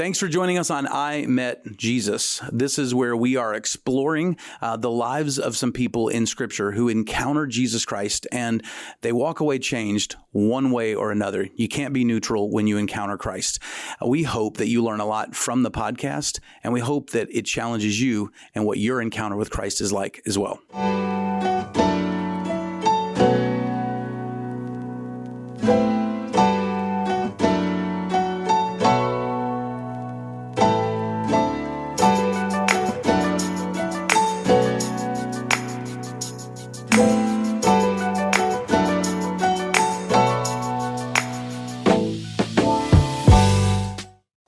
Thanks for joining us on I Met Jesus. This is where we are exploring the lives of some people in Scripture who encounter Jesus Christ and they walk away changed one way or another. You can't be neutral when you encounter Christ. We hope that you learn a lot from the podcast, and we hope that it challenges you and what your encounter with Christ is like as well.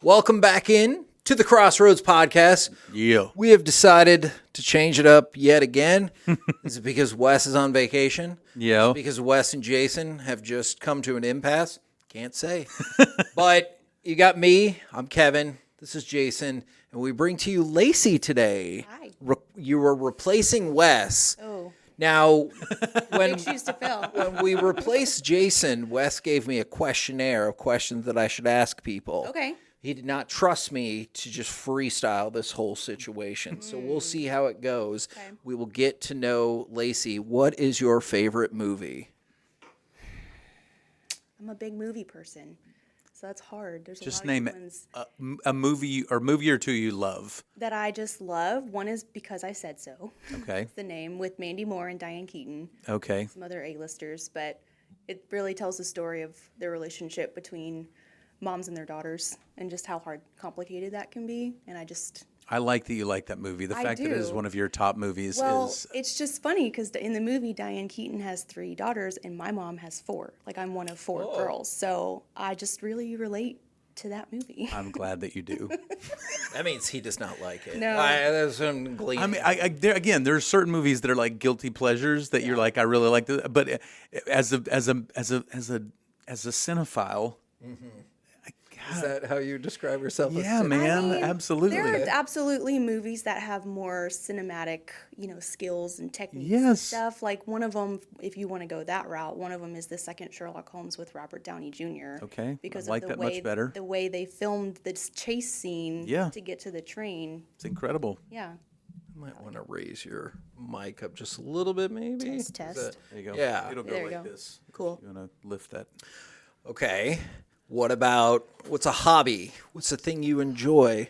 Welcome back in to the Crossroads Podcast. Yeah. We have decided to change it up yet again. Is it because Wes is on vacation? Yeah. Is it because Wes and Jason have just come to an impasse? Can't say. But you got me. I'm Kevin. This is Jason. And we bring to you Lacey today. Hi. You were replacing Wes. Oh, Now, when, big shoes to fill. when we replaced Jason, Wes gave me a questionnaire of questions that I should ask people. Okay. He did not trust me to just freestyle this whole situation. So we'll see how it goes. Okay. We will get to know Lacey. What is your favorite movie? I'm a big movie person, so that's hard. There's Just a lot name of it. good ones A movie or two you love. that I just love. One is Because I Said So. Okay. It's the name, with Mandy Moore and Diane Keaton, Okay. some other A-listers, but it really tells the story of their relationship between moms and their daughters and just how complicated that can be. And I like that you like that movie. The I fact that it is do. one of your top movies well, is it's just funny because in the movie, Diane Keaton has 3 daughters and my mom has 4. Like, I'm one of 4 girls. So I just really relate to that movie. I'm glad that you do. That means he does not like it. No. That's what I'm gleaning. I mean, there's certain movies that are like guilty pleasures that you're like, I really like this, but as a cinephile, Is that how you describe yourself? yeah, as man, mean, absolutely. There are absolutely movies that have more cinematic, skills and techniques and Yes. stuff. Like one of them, if you want to go that route, one of them is the second Sherlock Holmes with Robert Downey Jr. Okay, I because like of the that much way better. the way they filmed this chase scene Yeah. to get to the train. It's incredible. Yeah, You might want to raise your mic up just a little bit, maybe. Test, test. Is that- There you go. Yeah. It'll go There you like go. this. Cool. You want to lift that? Okay. What about, what's a hobby? What's the thing you enjoy?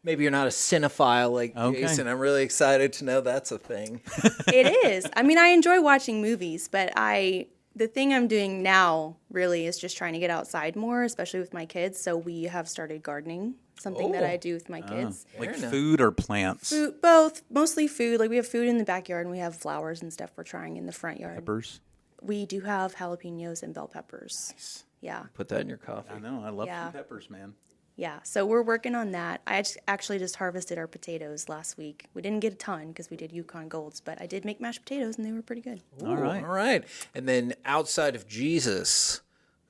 Maybe you're not a cinephile like Okay. Jason. I'm really excited to know that's a thing. it is. I mean, I enjoy watching movies, but the thing I'm doing now really is just trying to get outside more, especially with my kids. So we have started gardening, something that Oh. I do with my kids. Like Very nice. food or plants? Food, both, mostly food. Like we have food in the backyard and we have flowers and stuff we're trying in the front yard. Peppers? We do have jalapenos and bell peppers. Yeah. Put that in your coffee. I know. I love Yeah. some peppers, man. Yeah. So we're working on that. Actually just harvested our potatoes last week. We didn't get a ton because we did Yukon Golds, but I did make mashed potatoes and they were pretty good. All right. All right. And then outside of Jesus,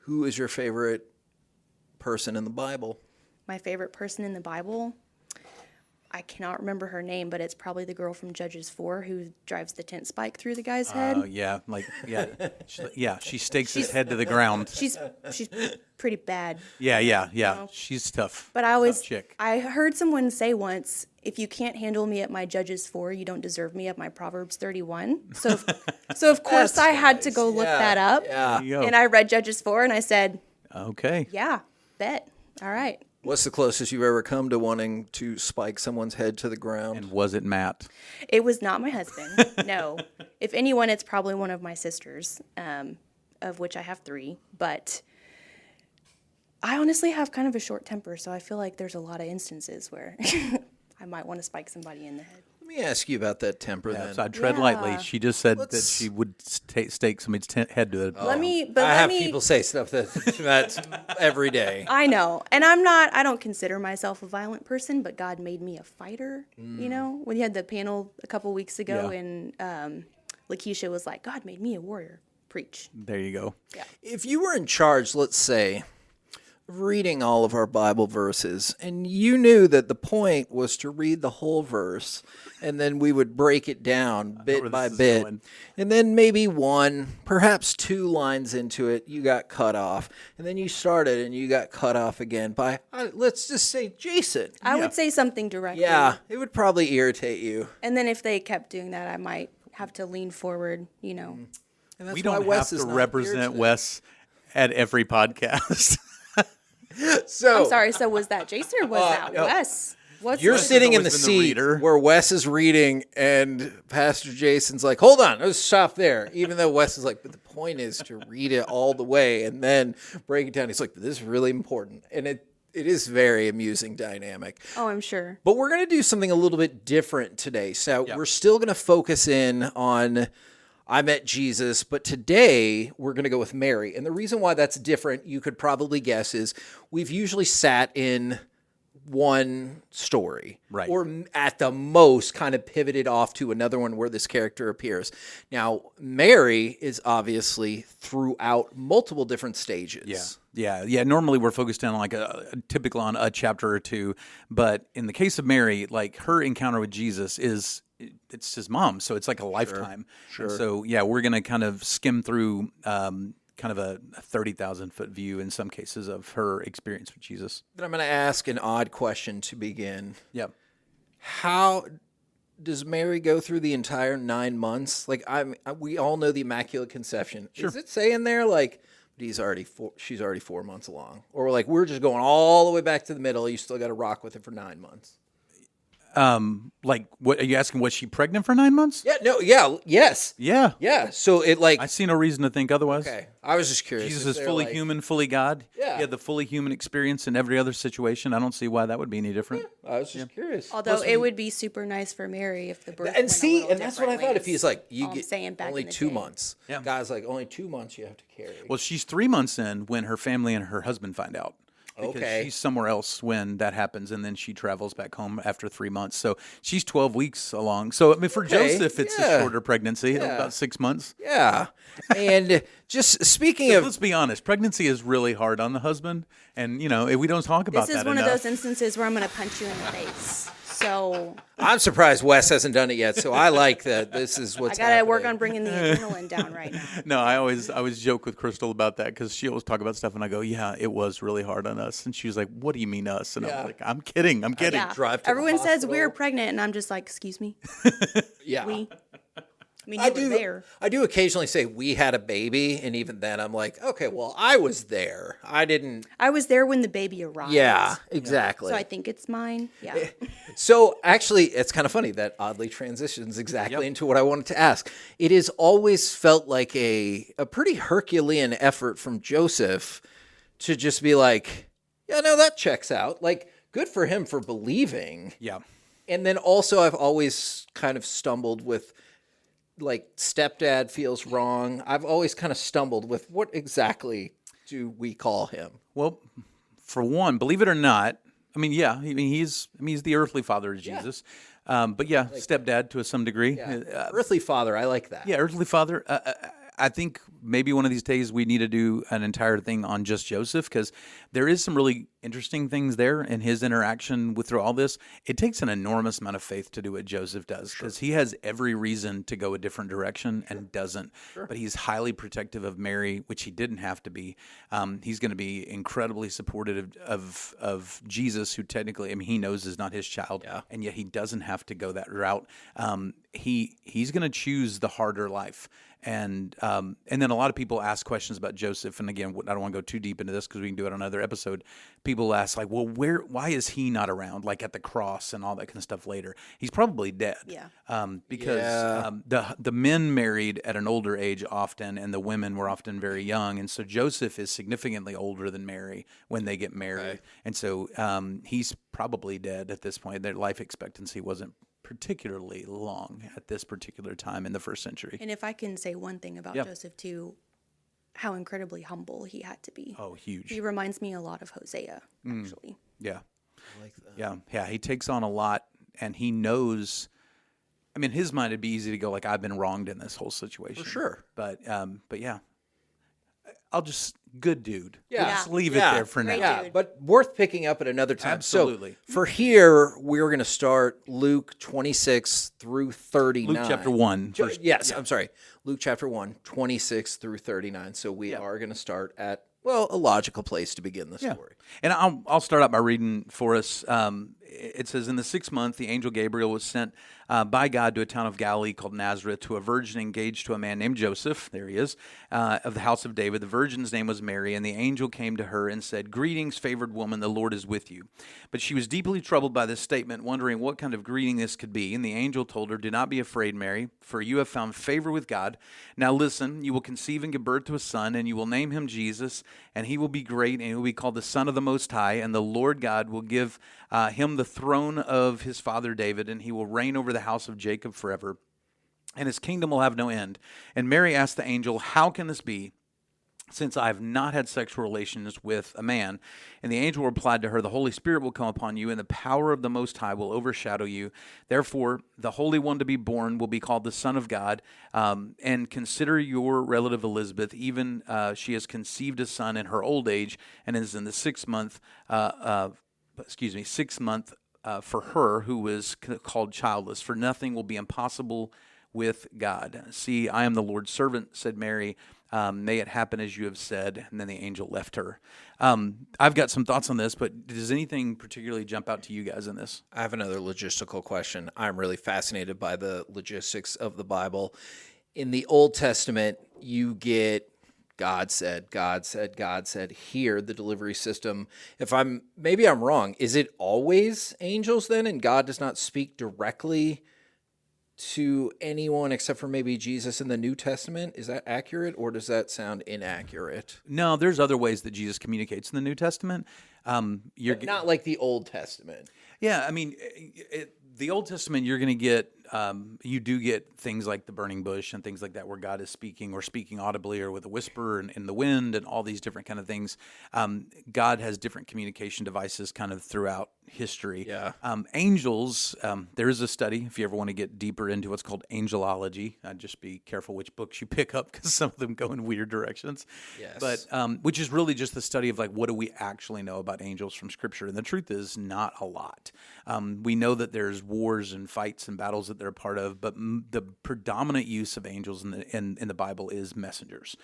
who is your favorite person in the Bible? My favorite person in the Bible, I cannot remember her name, but it's probably the girl from Judges 4 who drives the tent spike through the guy's head. Oh, yeah. She stakes his head to the ground. She's pretty bad. Yeah. She's tough. But I always, Tough chick. I heard someone say once, if you can't handle me at my Judges 4, you don't deserve me at my Proverbs 31. So of course That's I had to nice. go look Yeah, that up. Yeah. There you go. And I read Judges 4 and I said, Okay. yeah, bet. All right. What's the closest you've ever come to wanting to spike someone's head to the ground? And was it Matt? It was not my husband. No. If anyone, it's probably one of my sisters, of which I have 3. But I honestly have kind of a short temper, so I feel like there's a lot of instances where I might want to spike somebody in the head. Let me ask you about that temper Yeah, then. so I tread Yeah. lightly. She just said that Let's- she would stake somebody's head to it. Let me, I have people say stuff that's every day. I know. And I don't consider myself a violent person, but God made me a fighter. You know, when you had the panel a couple weeks ago Yeah. and Lakeisha was like, God made me a warrior. Preach. There you go. If you were in charge, let's say, reading all of our Bible verses, and you knew that the point was to read the whole verse, and then we would break it down bit by bit. And then maybe one, perhaps two lines into it, you got cut off. And then you started and you got cut off again by, let's just say, Jason. I would say something directly. Yeah, it would probably irritate you. And then if they kept doing that, I might have to lean forward, And that's We why don't Wes have is to not represent here today. Wes at every podcast. So I'm sorry, so was that Jason or was that no. Wes? What's you're the- sitting in the always been the seat reader. where Wes is reading, and Pastor Jason's like, "Hold on, let's stop there." Even though Wes is like, "But the point is to read it all the way and then break it down." He's like, "This is really important," and it is very amusing dynamic. Oh, I'm sure. But we're going to do something a little bit different today. So we're still going to focus in on I met Jesus, but today we're going to go with Mary. And the reason why that's different, you could probably guess, is we've usually sat in one story. Right. Or at the most kind of pivoted off to another one where this character appears. Now, Mary is obviously throughout multiple different stages. Yeah. Normally we're focused on like typically on a chapter or two, but in the case of Mary, like her encounter with Jesus it's his mom, so it's like a lifetime. Sure. And so we're gonna kind of skim through kind of a 30,000 foot view in some cases of her experience with Jesus. Then I'm going to ask an odd question to begin. Yep. How does Mary go through the entire 9 months? Like we all know the Immaculate Conception. Sure. Is it saying there like she's already 4 months along, or like we're just going all the way back to the middle? You still got to rock with it for 9 months. Like, what are you asking? Was she pregnant for 9 months? Yeah. No. Yeah. Yes. Yeah. Yeah. So it like. I see no reason to think otherwise. Okay. I was just curious. Jesus if is they're fully like- human, fully God. Yeah. He had the fully human experience in every other situation. I don't see why that would be any different. I was just curious. Although it would be super nice for Mary if the birth And went a see, little and that's what I different thought. If ways. he's like, you All I'm get saying back only in the 2 day. months. Yeah. Guys, like only 2 months you have to carry. Well, she's 3 months in when her family and her husband find out. Because Okay. she's somewhere else when that happens, and then she travels back home after 3 months. So she's 12 weeks along. So, I mean, for Okay, Joseph, it's yeah. a shorter pregnancy, about 6 months. Yeah. And just speaking of Let's be honest, pregnancy is really hard on the husband. And, we don't talk about This is that one enough. of those instances where I'm going to punch you in the face. So I'm surprised Wes hasn't done it yet, so I like that this is I what's got to work on happening. bringing the adrenaline down right now. No, I always joke with Crystal about that because she always talk about stuff, and I go, "Yeah, it was really hard on us." And she was like, "What do you mean us?" And Yeah. I'm like, "I'm kidding. I'm kidding." Yeah. drive to the Everyone says hospital. we're pregnant, and I'm just like, excuse me. Yeah. I mean, you were there. I do occasionally say we had a baby, and even then I'm like, okay, well, I was there. I didn't. I was there when the baby arrived. Yeah, exactly. So I think it's mine. Yeah. So actually, it's kind of funny that oddly transitions exactly into what I wanted to ask. It has always felt like a pretty Herculean effort from Joseph to just be like, yeah, no, that checks out. Like, good for him for believing. Yeah. And then also, I've always kind of stumbled with, like, stepdad feels wrong. I've always kind of stumbled with what exactly do we call him? Well, for one, believe it or not, I mean, he's the earthly father of Jesus. But stepdad to some degree. Earthly father, I like that. Yeah, earthly father. I think maybe one of these days we need to do an entire thing on just Joseph because there is some really interesting things there in his interaction with through all this. It takes an enormous amount of faith to do what Joseph does because he has every reason to go a different direction and doesn't. But he's highly protective of Mary, which he didn't have to be. He's going to be incredibly supportive of Jesus, who technically, I mean, he knows is not his child, and yet he doesn't have to go that route. He's going to choose the harder life. And then a lot of people ask questions about Joseph. And again, I don't want to go too deep into this because we can do it on another episode. People ask like, well, why is he not around? Like at the cross and all that kind of stuff later. He's probably dead. Yeah. Because the men married at an older age often, and the women were often very young. And so Joseph is significantly older than Mary when they get married. Right. And so he's probably dead at this point. Their life expectancy wasn't particularly long at this particular time in the first century. And if I can say one thing about Joseph too, how incredibly humble he had to be. Oh, huge. He reminds me a lot of Hosea, actually. Yeah. I like that. Yeah. He takes on a lot, and he knows. I mean, his mind, it'd be easy to go like, I've been wronged in this whole situation. For sure. But yeah. good dude. Yeah. Just leave it Yeah. there for now. Great Yeah, dude. but worth picking up at another time. Absolutely. So for here, we're going to start Luke 26 through 39. Luke chapter 1. Verse, Yes, I'm sorry. Luke chapter 1, 26 through 39. So we are going to start at, well, a logical place to begin the story. And I'll start out by reading for us. It says, in the 6th month, the angel Gabriel was sent by God to a town of Galilee called Nazareth to a virgin engaged to a man named Joseph, there he is, of the house of David. The virgin's name was Mary, and the angel came to her and said, "Greetings, favored woman, the Lord is with you." But she was deeply troubled by this statement, wondering what kind of greeting this could be. And the angel told her, "Do not be afraid, Mary, for you have found favor with God. Now listen, you will conceive and give birth to a son, and you will name him Jesus, and he will be great, and he will be called the Son of the Most High, and the Lord God will give him the throne of his father David, and he will reign over the house of Jacob forever, and his kingdom will have no end." And Mary asked the angel, "How can this be, since I have not had sexual relations with a man?" And the angel replied to her, "The Holy Spirit will come upon you, and the power of the Most High will overshadow you. Therefore, the Holy One to be born will be called the Son of God. And consider your relative Elizabeth, even she has conceived a son in her old age, and is in the 6th month, 6th month for her who was called childless. For nothing will be impossible with God. See, I am the Lord's servant," said Mary. "May it happen as you have said." And then the angel left her. I've got some thoughts on this, but does anything particularly jump out to you guys in this? I have another logistical question. I'm really fascinated by the logistics of the Bible. In the Old Testament, you get God said, God said, God said. Here, the delivery system, maybe I'm wrong, is it always angels then, and God does not speak directly to anyone except for maybe Jesus in the New Testament? Is that accurate, or does that sound inaccurate? No, there's other ways that Jesus communicates in the New Testament. But not like the Old Testament. Yeah, I mean, the Old Testament, you're going to get, you do get things like the burning bush and things like that, where God is speaking or speaking audibly or with a whisper and in the wind and all these different kind of things. God has different communication devices kind of throughout history. Yeah. Angels, there is a study, if you ever want to get deeper into what's called angelology. Just be careful which books you pick up, because some of them go in weird directions. Yes. But which is really just the study of, like, what do we actually know about angels from Scripture? And the truth is, not a lot. We know that there's wars and fights and battles that they're a part of, but the predominant use of angels in the Bible is messengers.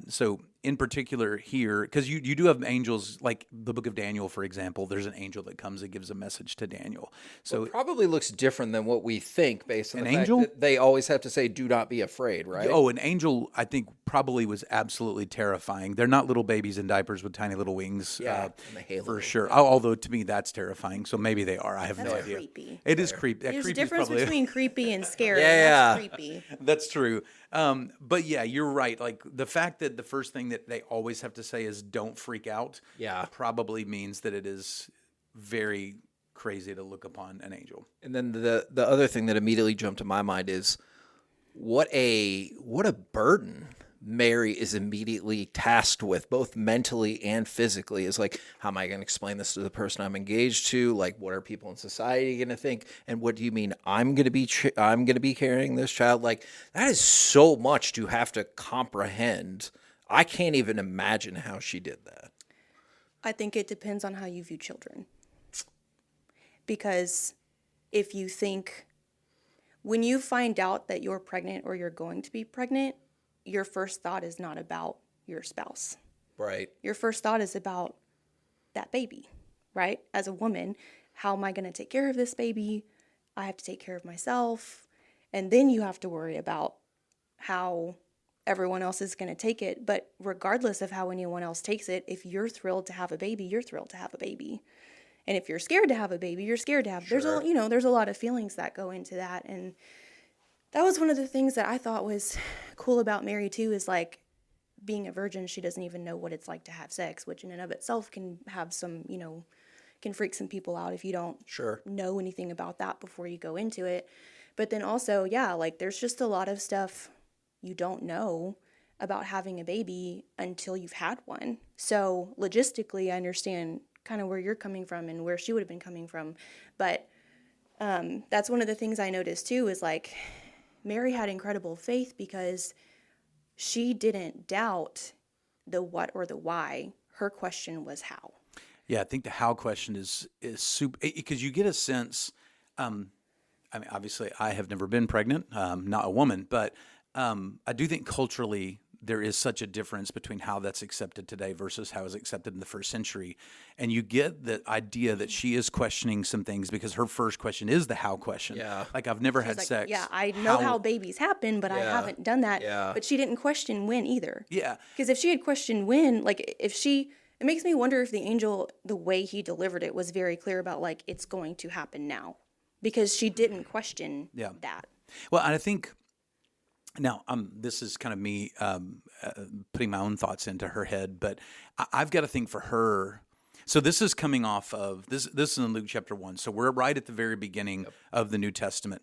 So in particular here, because you do have angels, like the book of Daniel, for example, there's an angel that comes and gives a message to Daniel. So it probably looks different than what we think based on the angel? fact that they always have to say, "Do not be afraid," right? Oh, an angel, I think, probably was absolutely terrifying. They're not little babies in diapers with tiny little wings, and the halo. for sure. Although to me, that's terrifying. So maybe they are. I have no That's idea. creepy. It is creepy. There's a Creepy is difference probably- between creepy and scary. Yeah. That's creepy. That's true. But yeah, you're right. Like, the fact that the first thing that they always have to say is "don't freak out," probably means that it is very crazy to look upon an angel. And then the other thing that immediately jumped to my mind is what a burden Mary is immediately tasked with, both mentally and physically. Is like, how am I going to explain this to the person I'm engaged to? Like, what are people in society going to think? And what do you mean I'm going to be carrying this child? Like, that is so much to have to comprehend. I can't even imagine how she did that. I think it depends on how you view children. Because if you think, when you find out that you're pregnant or you're going to be pregnant, your first thought is not about your spouse. Right. Your first thought is about that baby, right? As a woman, how am I going to take care of this baby? I have to take care of myself. And then you have to worry about how everyone else is going to take it. But regardless of how anyone else takes it, if you're thrilled to have a baby, you're thrilled to have a baby. And if you're scared to have a baby, you're scared to have. Sure. There's a lot of feelings that go into that. And that was one of the things that I thought was cool about Mary too, is like, being a virgin, she doesn't even know what it's like to have sex, which in and of itself can have some, can freak some people out if you don't know anything about that before you go into it. But then also, like, there's just a lot of stuff you don't know about having a baby until you've had one. So logistically, I understand kind of where you're coming from and where she would have been coming from. But that's one of the things I noticed too, is like, Mary had incredible faith because she didn't doubt the what or the why. Her question was how. Yeah, I think the how question is super, because you get a sense. I mean, obviously, I have never been pregnant, not a woman, but I do think culturally there is such a difference between how that's accepted today versus how it was accepted in the first century. And you get the idea that she is questioning some things because her first question is the how question. Yeah. Like, I've never She's had like, sex. yeah, I know how babies happen, but I Yeah. haven't done that. Yeah. But she didn't question when either. Yeah. Because if she had questioned when, like it makes me wonder if the angel, the way he delivered it was very clear about like, it's going to happen now. Because she didn't question that. Well, and I think now this is kind of me putting my own thoughts into her head, but I've got to think for her. So this is coming off of this. This is in Luke chapter 1. So we're right at the very beginning of the New Testament.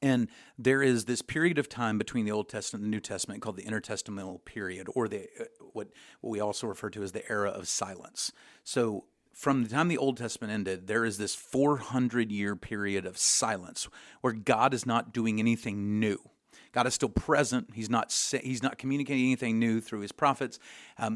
And there is this period of time between the Old Testament and the New Testament called the intertestamental period, or the what we also refer to as the era of silence. So from the time the Old Testament ended, there is this 400-year period of silence where God is not doing anything new. God is still present. He's not communicating anything new through his prophets.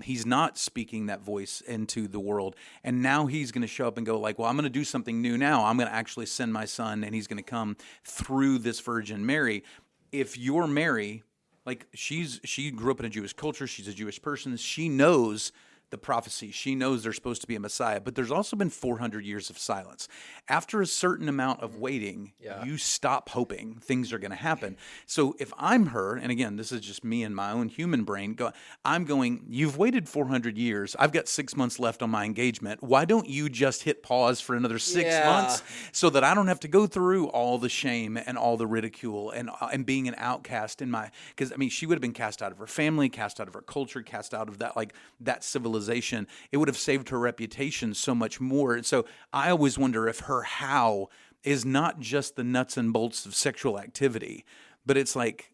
He's not speaking that voice into the world. And now he's going to show up and go like, well, I'm going to do something new now. I'm going to actually send my son, and he's going to come through this Virgin Mary. If you're Mary, like she grew up in a Jewish culture. She's a Jewish person. She knows the prophecy. She knows there's supposed to be a Messiah, but there's also been 400 years of silence. After a certain amount of waiting, you stop hoping things are going to happen. So if I'm her, and again, this is just me and my own human brain, I'm going, you've waited 400 years. I've got 6 months left on my engagement. Why don't you just hit pause for another 6 months so that I don't have to go through all the shame and all the ridicule and being an outcast because I mean, she would have been cast out of her family, cast out of her culture, cast out of that civilization. It would have saved her reputation so much more. And so I always wonder if her how is not just the nuts and bolts of sexual activity, but it's like,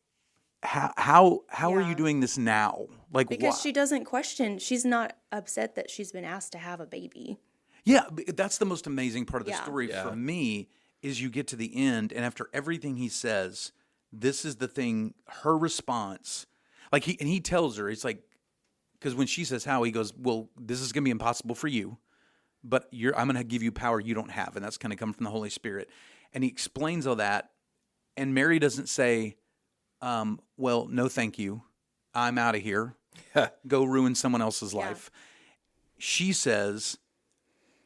how are you doing this now? Like, because she doesn't question. She's not upset that she's been asked to have a baby. Yeah, that's the most amazing part of the story for me is you get to the end, and after everything he says, this is the thing, her response, like he tells her, it's like, because when she says how, he goes, well, this is going to be impossible for you, but I'm going to give you power you don't have, and that's going to come from the Holy Spirit. And he explains all that, and Mary doesn't say, well, no thank you, I'm out of here, go ruin someone else's life. She says,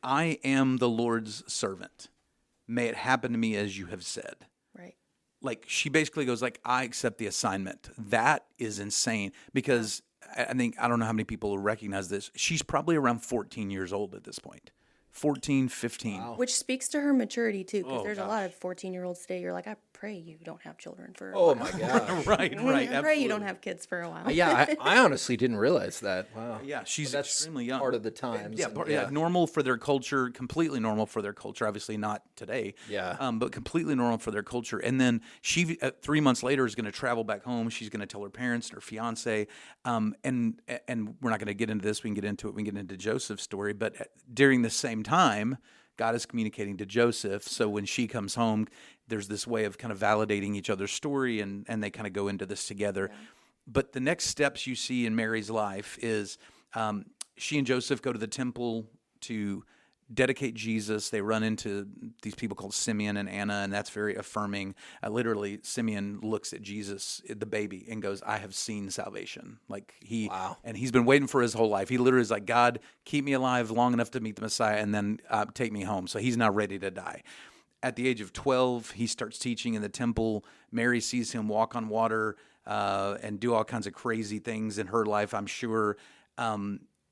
I am the Lord's servant. May it happen to me as you have said. Right. Like, she basically goes like, I accept the assignment. That is insane because I don't know how many people will recognize this. She's probably around 14 years old at this point. 14, 15. Wow. Which speaks to her maturity too, because there's a lot of 14-year-olds today. You're like, I pray you don't have children for a while. Oh my God. Right. I pray you don't have kids for a while. Yeah, I honestly didn't realize that. Wow. Yeah, she's That's extremely young. part of the times. Yeah, normal for their culture, completely normal for their culture. Obviously not today. Yeah. But completely normal for their culture. And then she, 3 months later, is going to travel back home. She's going to tell her parents and her fiance. And we're not going to get into this. We can get into it. We can get into Joseph's story. But during the same time, God is communicating to Joseph. So when she comes home, there's this way of kind of validating each other's story, and they kind of go into this together. Yeah. But the next steps you see in Mary's life is she and Joseph go to the temple to dedicate Jesus. They run into these people called Simeon and Anna, and that's very affirming. Literally, Simeon looks at Jesus, the baby, and goes, I have seen salvation. Like and he's been waiting for his whole life. He literally is like, God, keep me alive long enough to meet the Messiah, and then take me home. So he's now ready to die. At the age of 12, he starts teaching in the temple. Mary sees him walk on water and do all kinds of crazy things in her life, I'm sure.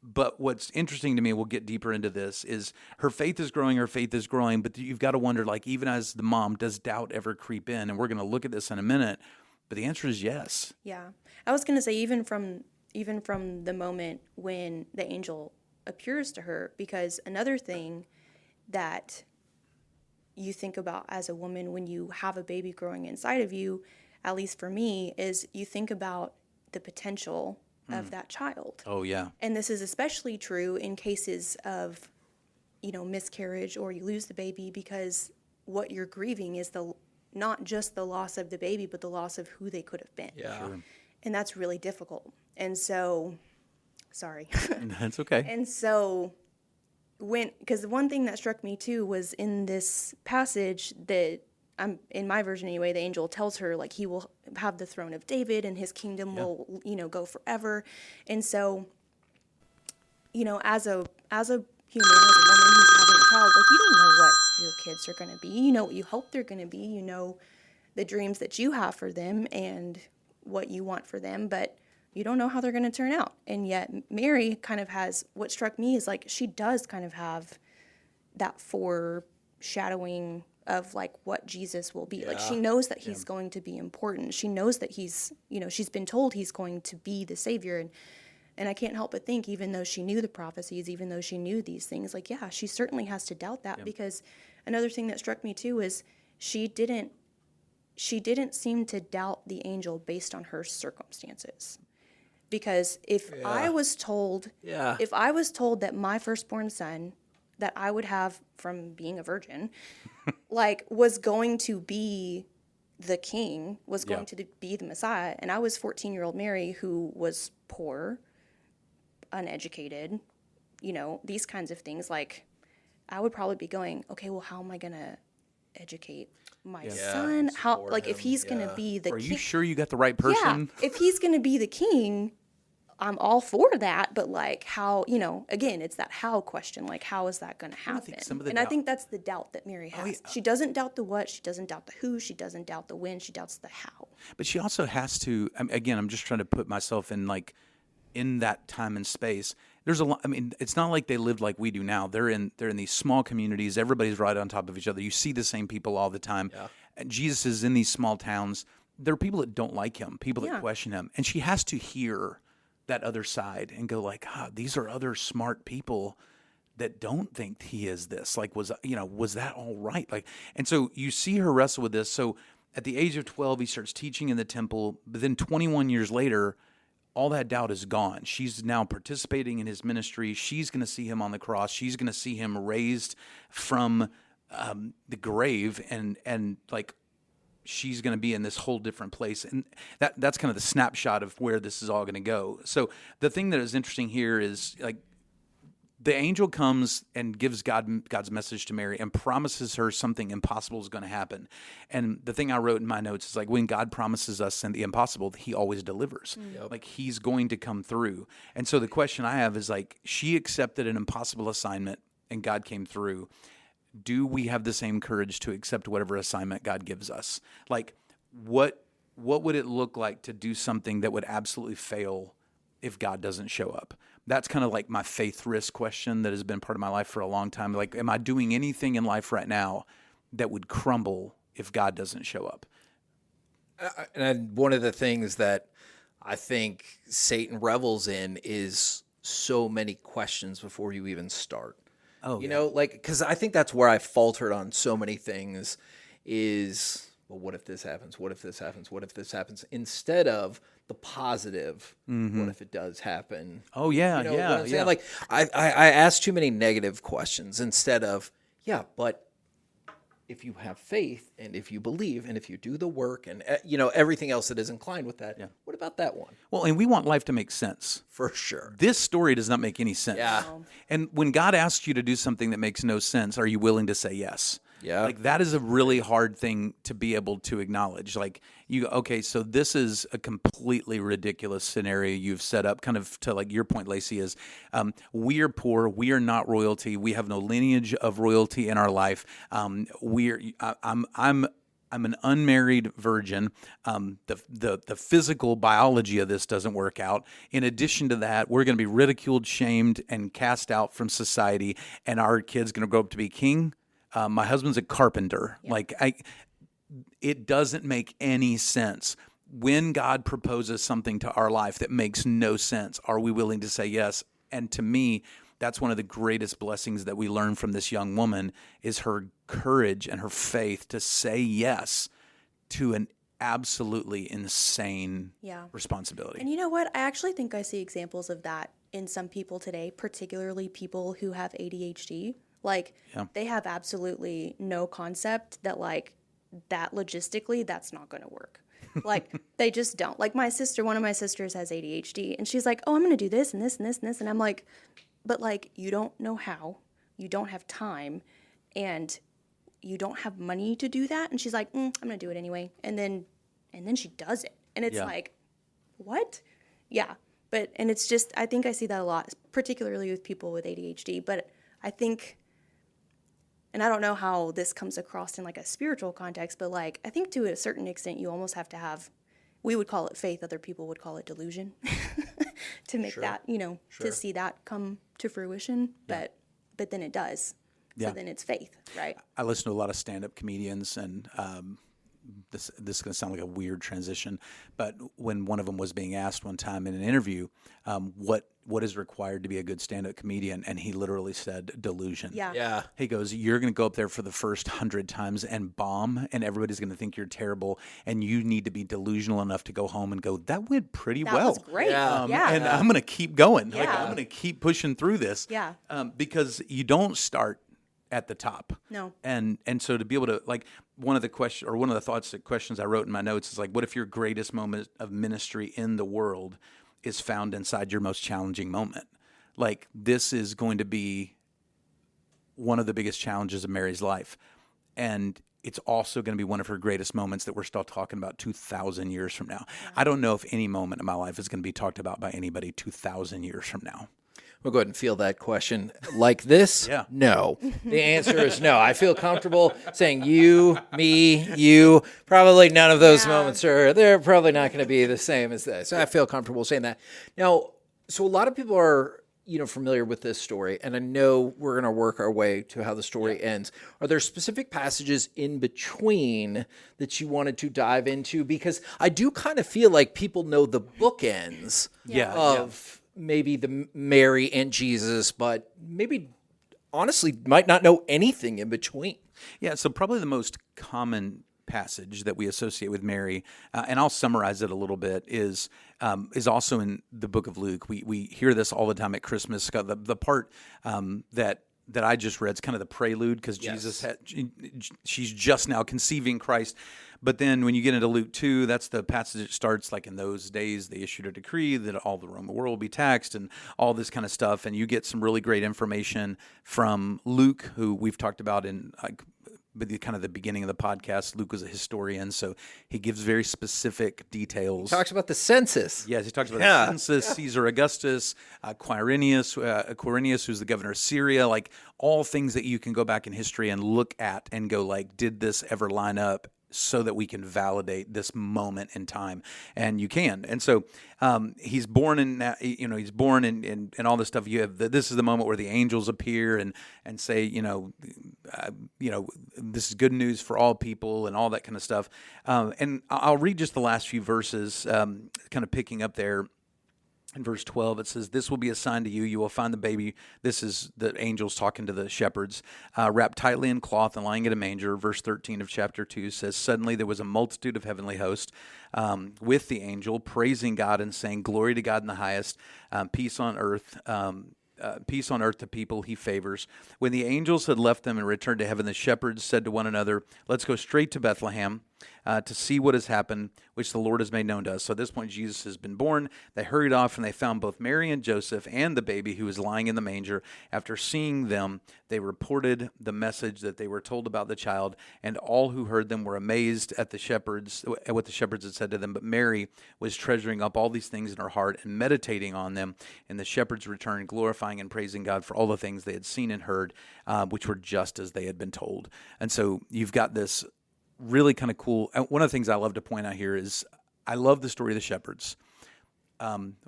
But what's interesting to me, we'll get deeper into this, is her faith is growing, but you've got to wonder, like, even as the mom, does doubt ever creep in? And we're going to look at this in a minute, but the answer is yes. Yeah. I was going to say, even from the moment when the angel appears to her, because another thing that you think about as a woman when you have a baby growing inside of you, at least for me, is you think about the potential of that child. Oh, yeah. And this is especially true in cases of, miscarriage, or you lose the baby, because what you're grieving is not just the loss of the baby, but the loss of who they could have been. Yeah. Sure. And that's really difficult. And so Sorry. That's okay. And so because one thing that struck me too was in this passage that in my version anyway, the angel tells her like he will have the throne of David and his kingdom will, go forever. And so, as a human, as a woman who's having a child, like you don't know what your kids are going to be. You know what you hope they're going to be. You know the dreams that you have for them and what you want for them, but you don't know how they're going to turn out. And yet Mary kind of has, what struck me is like she does kind of have that foreshadowing of like what Jesus will be. Yeah. Like she knows that he's going to be important. She knows that he's, she's been told he's going to be the Savior. And I can't help but think, even though she knew the prophecies, even though she knew these things, like, yeah, she certainly has to doubt that. Because another thing that struck me too is she didn't seem to doubt the angel based on her circumstances. Because if I was told that my firstborn son that I would have from being a virgin, like was going to be the king, was going to be the Messiah, and I was 14-year-old Mary who was poor, uneducated, these kinds of things, like I would probably be going, okay, well, how am I going to educate my son? How, like, if he's going to be the king. Are you sure you got the right person? Yeah, if he's going to be the king, I'm all for that, but like how, again, it's that how question, like how is that going to happen? I think that's the doubt that Mary has. Oh, yeah. She doesn't doubt the what, she doesn't doubt the who, she doesn't doubt the when, she doubts the how. But she also has to, again, I'm just trying to put myself in that time and space. There's a lot, it's not like they lived like we do now. They're in these small communities. Everybody's right on top of each other. You see the same people all the time. Yeah. And Jesus is in these small towns. There are people that don't like him, people that question him. And she has to hear that other side and go like, these are other smart people that don't think he is this. Like, was that all right? Like, and so you see her wrestle with this. So at the age of 12, he starts teaching in the temple. But then 21 years later, all that doubt is gone. She's now participating in his ministry. She's going to see him on the cross. She's going to see him raised from the grave, and like, she's going to be in this whole different place. And that's kind of the snapshot of where this is all going to go. So the thing that is interesting here is like the angel comes and gives God's message to Mary and promises her something impossible is going to happen. And the thing I wrote in my notes is like when God promises us the impossible, he always delivers. Yep. Like he's going to come through. And so the question I have is like, she accepted an impossible assignment and God came through. Do we have the same courage to accept whatever assignment God gives us? Like, what would it look like to do something that would absolutely fail if God doesn't show up? That's kind of like my faith risk question that has been part of my life for a long time. Like, am I doing anything in life right now that would crumble if God doesn't show up? And one of the things that I think Satan revels in is so many questions before you even start. Oh, because I think that's where I faltered on so many things is, well, what if this happens? What if this happens? What if this happens? Instead of the positive, what if it does happen? Oh, yeah, what I'm saying? Like, I asked too many negative questions instead of, but if you have faith and if you believe and if you do the work and, everything else that is inclined with that, what about that one? Well, and we want life to make sense. For sure. This story does not make any sense. Yeah. And when God asks you to do something that makes no sense, are you willing to say yes? Yeah. Like that is a really hard thing to be able to acknowledge. Like okay, so this is a completely ridiculous scenario you've set up, kind of to like your point, Lacey, is we are poor. We are not royalty. We have no lineage of royalty in our life. I'm an unmarried virgin. The physical biology of this doesn't work out. In addition to that, we're going to be ridiculed, shamed, and cast out from society, and our kid's going to grow up to be king. My husband's a carpenter. Yeah. It doesn't make any sense. When God proposes something to our life that makes no sense, are we willing to say yes? And to me, that's one of the greatest blessings that we learn from this young woman is her courage and her faith to say yes to an absolutely insane responsibility. And you know what? I actually think I see examples of that in some people today, particularly people who have ADHD. Like, they have absolutely no concept that, like, that logistically, that's not going to work. Like, they just don't. Like, one of my sisters has ADHD, and she's like, oh, I'm going to do this and this and this and this. And I'm like, but, like, you don't know how. You don't have time, and you don't have money to do that. And she's like, I'm going to do it anyway. And then she does it. And it's like, what? Yeah. And it's just, I think I see that a lot, particularly with people with ADHD. But I think, and I don't know how this comes across in like a spiritual context, but like, I think to a certain extent, you almost have to have, we would call it faith, other people would call it delusion, to make that, to see that come to fruition. But then it does. So then it's faith, right? I listen to a lot of stand-up comedians, and this is going to sound like a weird transition, but when one of them was being asked one time in an interview, what is required to be a good stand-up comedian, and he literally said delusion. Yeah. He goes, you're going to go up there for the first 100 times and bomb, and everybody's going to think you're terrible, and you need to be delusional enough to go home and go, that went pretty well. That was great. And I'm going to keep going. Yeah. Like, I'm going to keep pushing through this. Yeah. Because you don't start at the top. No. And so to be able to, like, one of the questions I wrote in my notes is like, what if your greatest moment of ministry in the world is found inside your most challenging moment? Like, this is going to be one of the biggest challenges of Mary's life. And it's also going to be one of her greatest moments that we're still talking about 2,000 years from now. Yeah. I don't know if any moment in my life is going to be talked about by anybody 2,000 years from now. We'll go ahead and field that question like this. Yeah. No. The answer is no. I feel comfortable saying you, me, you. Probably none of those moments they're probably not going to be the same as this. So I feel comfortable saying that. Now, so a lot of people are, familiar with this story, and I know we're going to work our way to how the story ends. Are there specific passages in between that you wanted to dive into? Because I do kind of feel like people know the bookends of maybe the Mary and Jesus, but maybe honestly might not know anything in between. Yeah, so probably the most common passage that we associate with Mary, and I'll summarize it a little bit, is also in the book of Luke. We hear this all the time at Christmas. The part that I just read is kind of the prelude, because Jesus she's just now conceiving Christ. But then when you get into Luke 2, that's the passage that starts like, in those days they issued a decree that all the Roman world will be taxed and all this kind of stuff. And you get some really great information from Luke, who we've talked about in kind of the beginning of the podcast. Luke was a historian, so he gives very specific details. He talks about the census. Yes, he talks about the census, Caesar Augustus, Quirinius, who's the governor of Syria, like all things that you can go back in history and look at and go like, did this ever line up, so that we can validate this moment in time? And you can. And so he's born in all this stuff. You have this is the moment where the angels appear and say, this is good news for all people and all that kind of stuff. And I'll read just the last few verses, kind of picking up there. In verse 12, it says, "This will be a sign to you. You will find the baby." This is the angels talking to the shepherds, "wrapped tightly in cloth and lying in a manger." Verse 13 of chapter 2 says, "Suddenly there was a multitude of heavenly hosts with the angel, praising God and saying, 'Glory to God in the highest, peace on earth to people he favors.' When the angels had left them and returned to heaven, the shepherds said to one another, 'Let's go straight to Bethlehem to see what has happened, which the Lord has made known to us.' So at this point, Jesus has been born. They hurried off, and they found both Mary and Joseph and the baby who was lying in the manger. After seeing them, they reported the message that they were told about the child, and all who heard them were amazed at what the shepherds had said to them. But Mary was treasuring up all these things in her heart and meditating on them. And the shepherds returned, glorifying and praising God for all the things they had seen and heard, which were just as they had been told." And so you've got this really kind of cool. One of the things I love to point out here is I love the story of the shepherds.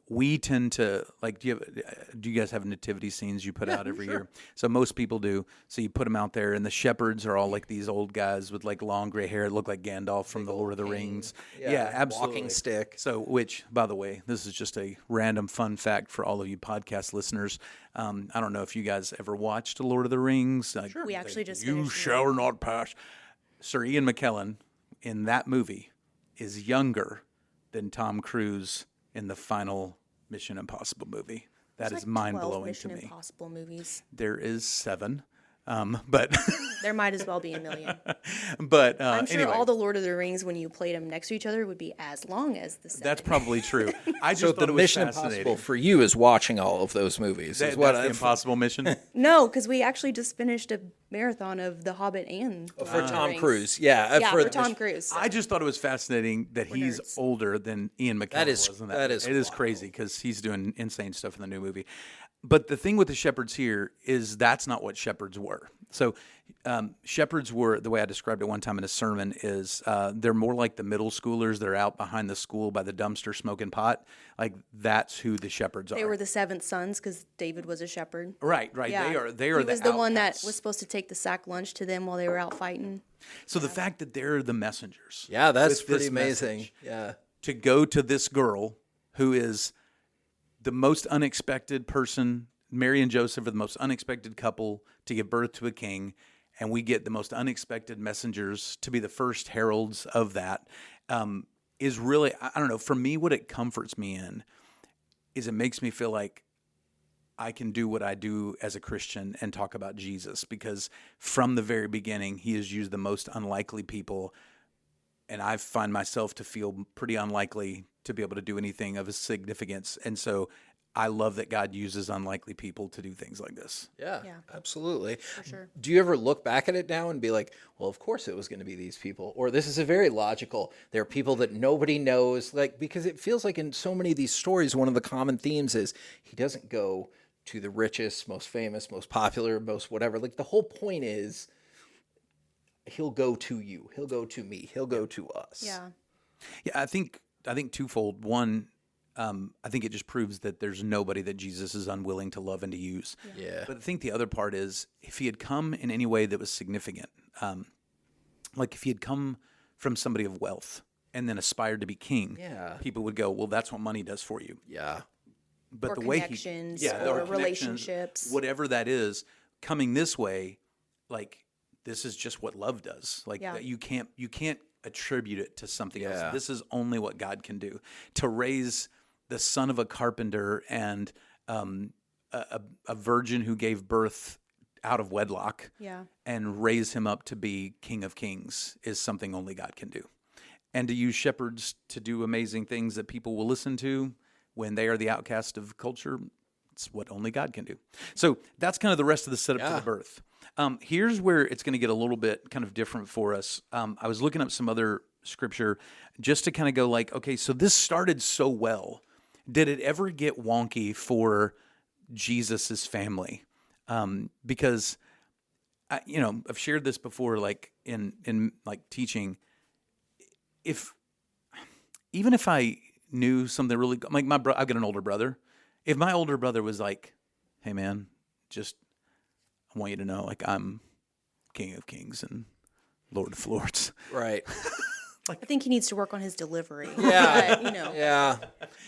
We tend to like. Do you guys have nativity scenes you put out every year? So most people do. So you put them out there, and the shepherds are all like these old guys with like long gray hair. It look like Gandalf from the Lord of the Rings. Yeah, absolutely. Walking stick. So, which, by the way, this is just a random fun fact for all of you podcast listeners. I don't know if you guys ever watched Lord of the Rings. Sure. We actually just You shall not pass. Sir Ian McKellen in that movie is younger than Tom Cruise in the final Mission Impossible movie. That is mind-blowing to me. Mission Impossible movies. There is 7. But There might as well be a million. but I'm sure anyway, all the Lord of the Rings, when you played them next to each other, would be as long as the 7. that's probably true. I just So thought the it was Mission fascinating. Impossible for you is watching all of those movies. That- Is what that's the impossible mission. No, because we actually just finished a marathon of The Hobbit and for Lord of the Tom Rings. Cruise. Yeah, Yeah, for for Tom Cruise. I just thought it was fascinating that he's nerds. older than Ian McKellen was. In that is it is wild. crazy because he's doing insane stuff in the new movie. But the thing with the shepherds here is that's not what shepherds were. So shepherds were, the way I described it one time in a sermon, is they're more like the middle schoolers that are out behind the school by the dumpster smoking pot. Like that's who the shepherds are. They were the 7th sons because David was a shepherd. Right. Yeah. They are He was the one that outcasts. was supposed to take the sack lunch to them while they were out fighting. So the fact that they're the messengers. Yeah, that's with pretty this amazing. message, Yeah. to go to this girl who is the most unexpected person. Mary and Joseph are the most unexpected couple to give birth to a king, and we get the most unexpected messengers to be the first heralds of that. Is really, I don't know, for me, what it comforts me in is it makes me feel like I can do what I do as a Christian and talk about Jesus, because from the very beginning, he has used the most unlikely people, and I find myself to feel pretty unlikely to be able to do anything of significance. And so I love that God uses unlikely people to do things like this. Yeah, Yeah. absolutely. For sure. Do you ever look back at it now and be like, well, of course it was going to be these people? Or this is a very logical. There are people that nobody knows, like, because it feels like in so many of these stories, one of the common themes is he doesn't go to the richest, most famous, most popular, most whatever. Like the whole point is he'll go to you. He'll go to me. He'll go to us. Yeah. Yeah, I think twofold. One, I think it just proves that there's nobody that Jesus is unwilling to love and to use. Yeah. But I think the other part is if he had come in any way that was significant, like if he had come from somebody of wealth and then aspired to be king, Yeah. people would go, well, that's what money does for you. Yeah. But Or the way connections, or or connections, relationships. whatever that is, coming this way, like this is just what love does. Like Yeah. that you can't attribute it to something Yeah. else. This is only what God can do. To raise the son of a carpenter and a virgin who gave birth out of wedlock, Yeah. and raise him up to be King of Kings is something only God can do. And to use shepherds to do amazing things that people will listen to when they are the outcast of culture, it's what only God can do. So that's kind of the rest of the setup to the birth. Here's where it's going to get a little bit kind of different for us. I was looking up some other scripture just to kind of go like, okay, so this started so well. Did it ever get wonky for Jesus's family? Because I've shared this before, like in like teaching. Even if I knew something really like I've got an older brother. If my older brother was like, "Hey, man, just I want you to know, like I'm King of Kings and Lord of Lords." Right. I think he needs to work on his delivery. Yeah. But, Yeah.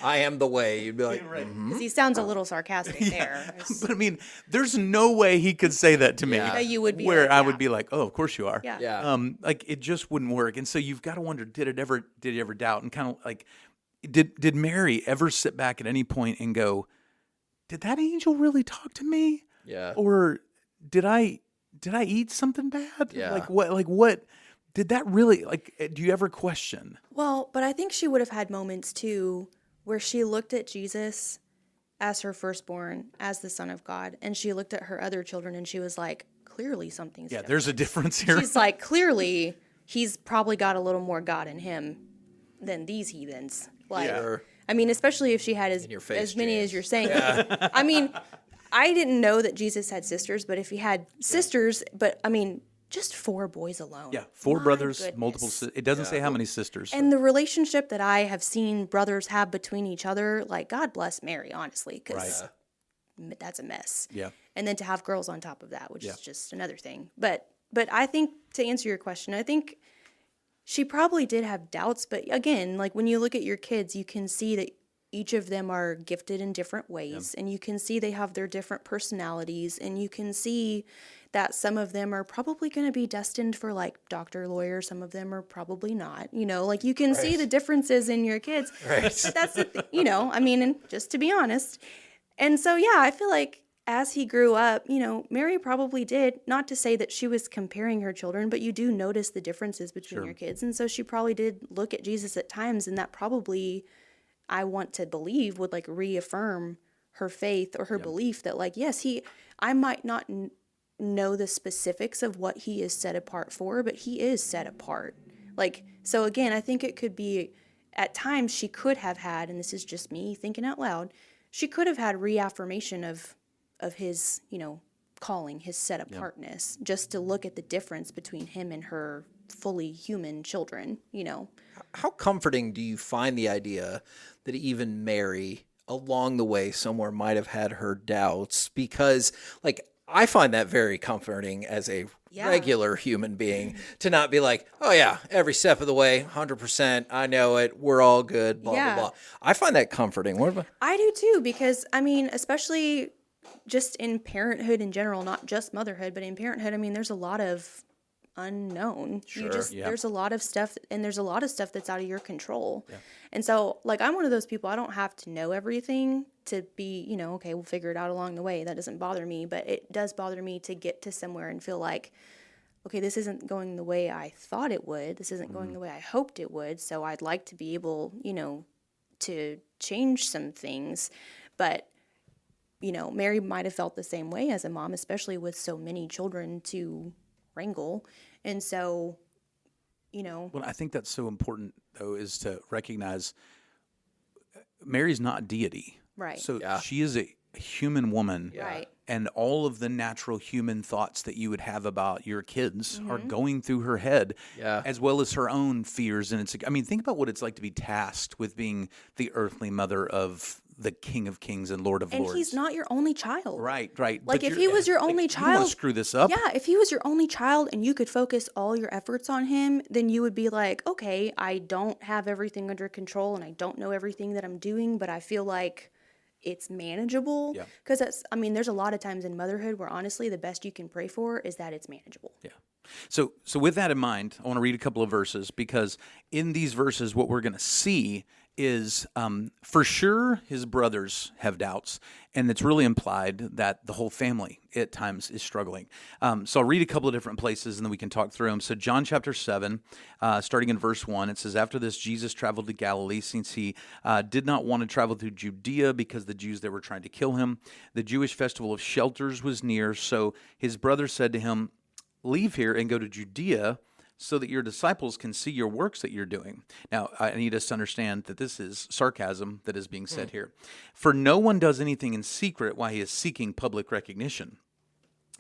I am the way. You'd be like, because he sounds a little sarcastic there. It's- But I mean, there's no way he could say that to me. Yeah. That you would be where like, I yeah. would be like, "Oh, of course you are." Yeah. yeah. Like it just wouldn't work. And so you've got to wonder, did he ever doubt? And kind of like, did Mary ever sit back at any point and go, did that angel really talk to me? Yeah. Or did I eat something bad? Yeah. Like what did that really, like, do you ever question? Well, but I think she would have had moments too where she looked at Jesus as her firstborn, as the Son of God, and she looked at her other children and she was like, clearly something's Yeah, different. there's a difference here. She's like, clearly he's probably got a little more God in him than these heathens. Like, Sure. I mean, especially if she had your face, as many James. as you're saying. I mean, I didn't know that Jesus had sisters, but if he had sisters, but I mean, just 4 boys alone. Yeah, 4 My brothers, goodness. multiple. It doesn't say how many sisters. And the relationship that I have seen brothers have between each other, like, God bless Mary, honestly, because that's a mess. Yeah. And then to have girls on top of that, which is just another thing. But I think, to answer your question, I think she probably did have doubts. But again, like when you look at your kids, you can see that each of them are gifted in different ways. And you can see they have their different personalities. And you can see that some of them are probably going to be destined for like doctor, lawyer. Some of them are probably not. You know, like you can see the differences in your kids. Right. But that's the I mean, and just to be honest. And so, yeah, I feel like as he grew up, Mary probably did, not to say that she was comparing her children, but you do notice the differences between your kids. And so she probably did look at Jesus at times, and that probably, I want to believe, would like reaffirm her faith or her belief that like, yes, I might not know the specifics of what he is set apart for, but he is set apart. Like, so again, I think it could be at times she could have had, and this is just me thinking out loud, she could have had reaffirmation of his, calling, his set apartness, just to look at the difference between him and her fully human children, How comforting do you find the idea that even Mary, along the way, somewhere might have had her doubts? Because, like, I find that very comforting as a regular human being to not be like, oh yeah, every step of the way, 100%, I know it, we're all good, blah, blah, blah. I find that comforting. What about? I do too, because, especially just in parenthood in general, not just motherhood, but in parenthood, there's a lot of unknown. There's a lot of stuff, and there's a lot of stuff that's out of your control. Yeah. And so, like, I'm one of those people, I don't have to know everything to be, okay, we'll figure it out along the way. That doesn't bother me, but it does bother me to get to somewhere and feel like, okay, this isn't going the way I thought it would. This isn't going the way I hoped it would. So I'd like to be able, to change some things. But Mary might have felt the same way as a mom, especially with so many children to wrangle. And so, Well, I think that's so important, though, is to recognize Mary's not deity. Right. So she is a human woman. Right. And all of the natural human thoughts that you would have about your kids are going through her head, as well as her own fears. And think about what it's like to be tasked with being the earthly mother of the King of Kings and Lord of Lords. And he's not your only child. Right. Like, but if he was your only child, you don't want to screw this up. Yeah, if he was your only child and you could focus all your efforts on him, then you would be like, okay, I don't have everything under control and I don't know everything that I'm doing, but I feel like it's manageable. Because there's a lot of times in motherhood where honestly the best you can pray for is that it's manageable. Yeah. So with that in mind, I want to read a couple of verses, because in these verses what we're going to see is for sure his brothers have doubts, and it's really implied that the whole family at times is struggling. So I'll read a couple of different places and then we can talk through them. So John chapter 7, starting in verse 1, it says, after this Jesus traveled to Galilee, since he did not want to travel through Judea because the Jews there were trying to kill him. The Jewish festival of shelters was near, so his brothers said to him, leave here and go to Judea, so that your disciples can see your works that you're doing. Now, I need us to understand that this is sarcasm that is being said here. For no one does anything in secret while he is seeking public recognition.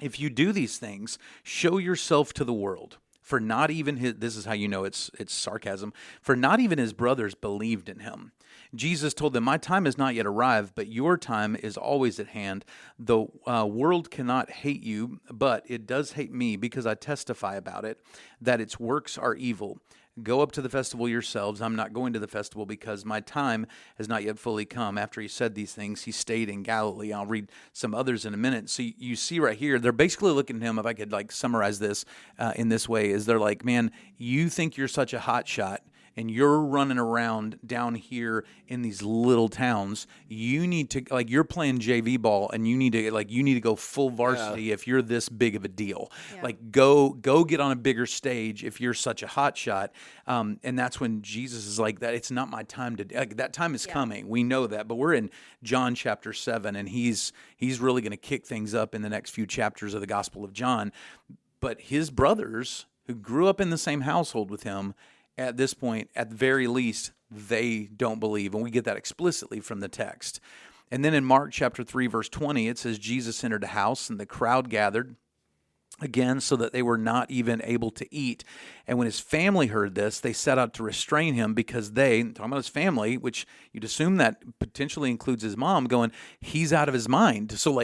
If you do these things, show yourself to the world. For not even this is how you know it's sarcasm, for not even his brothers believed in him. Jesus told them, my time has not yet arrived, but your time is always at hand. The world cannot hate you, but it does hate me because I testify about it, that its works are evil. Go up to the festival yourselves. I'm not going to the festival because my time has not yet fully come. After he said these things, he stayed in Galilee. I'll read some others in a minute. So you see right here, they're basically looking at him, if I could summarize this in this way, is they're like, man, you think you're such a hot shot, and you're running around down here in these little towns. You need to, you're playing JV ball, and you need to go full varsity if you're this big of a deal. Yeah. Go get on a bigger stage if you're such a hot shot. And that's when Jesus is like, that it's not my time to, that time is coming. We know that, but we're in John chapter 7, and he's really going to kick things up in the next few chapters of the Gospel of John. But his brothers, who grew up in the same household with him, at this point, at the very least, they don't believe. And we get that explicitly from the text. And then in Mark chapter 3, verse 20, it says, Jesus entered a house and the crowd gathered again so that they were not even able to eat. And when his family heard this, they set out to restrain him because talking about his family, which you'd assume that potentially includes his mom, going, he's out of his mind. So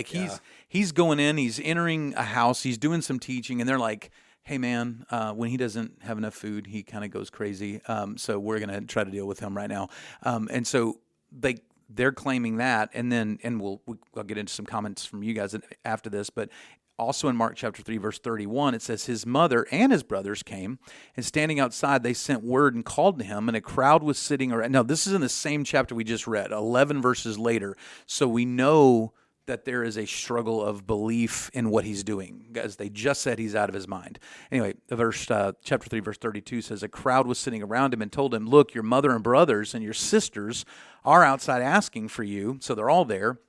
he's going in, he's entering a house, he's doing some teaching, and they're like, hey man, when he doesn't have enough food, he kind of goes crazy. So we're going to try to deal with him right now. And so they're claiming that. And then, I'll get into some comments from you guys after this, but also in Mark chapter 3, verse 31, it says, his mother and his brothers came, and standing outside, they sent word and called to him, and a crowd was sitting around. Now, this is in the same chapter we just read, 11 verses later. So we know that there is a struggle of belief in what he's doing. As they just said, he's out of his mind. Anyway, chapter 3, verse 32 says, a crowd was sitting around him and told him, look, your mother and brothers and your sisters are outside asking for you. So they're all there.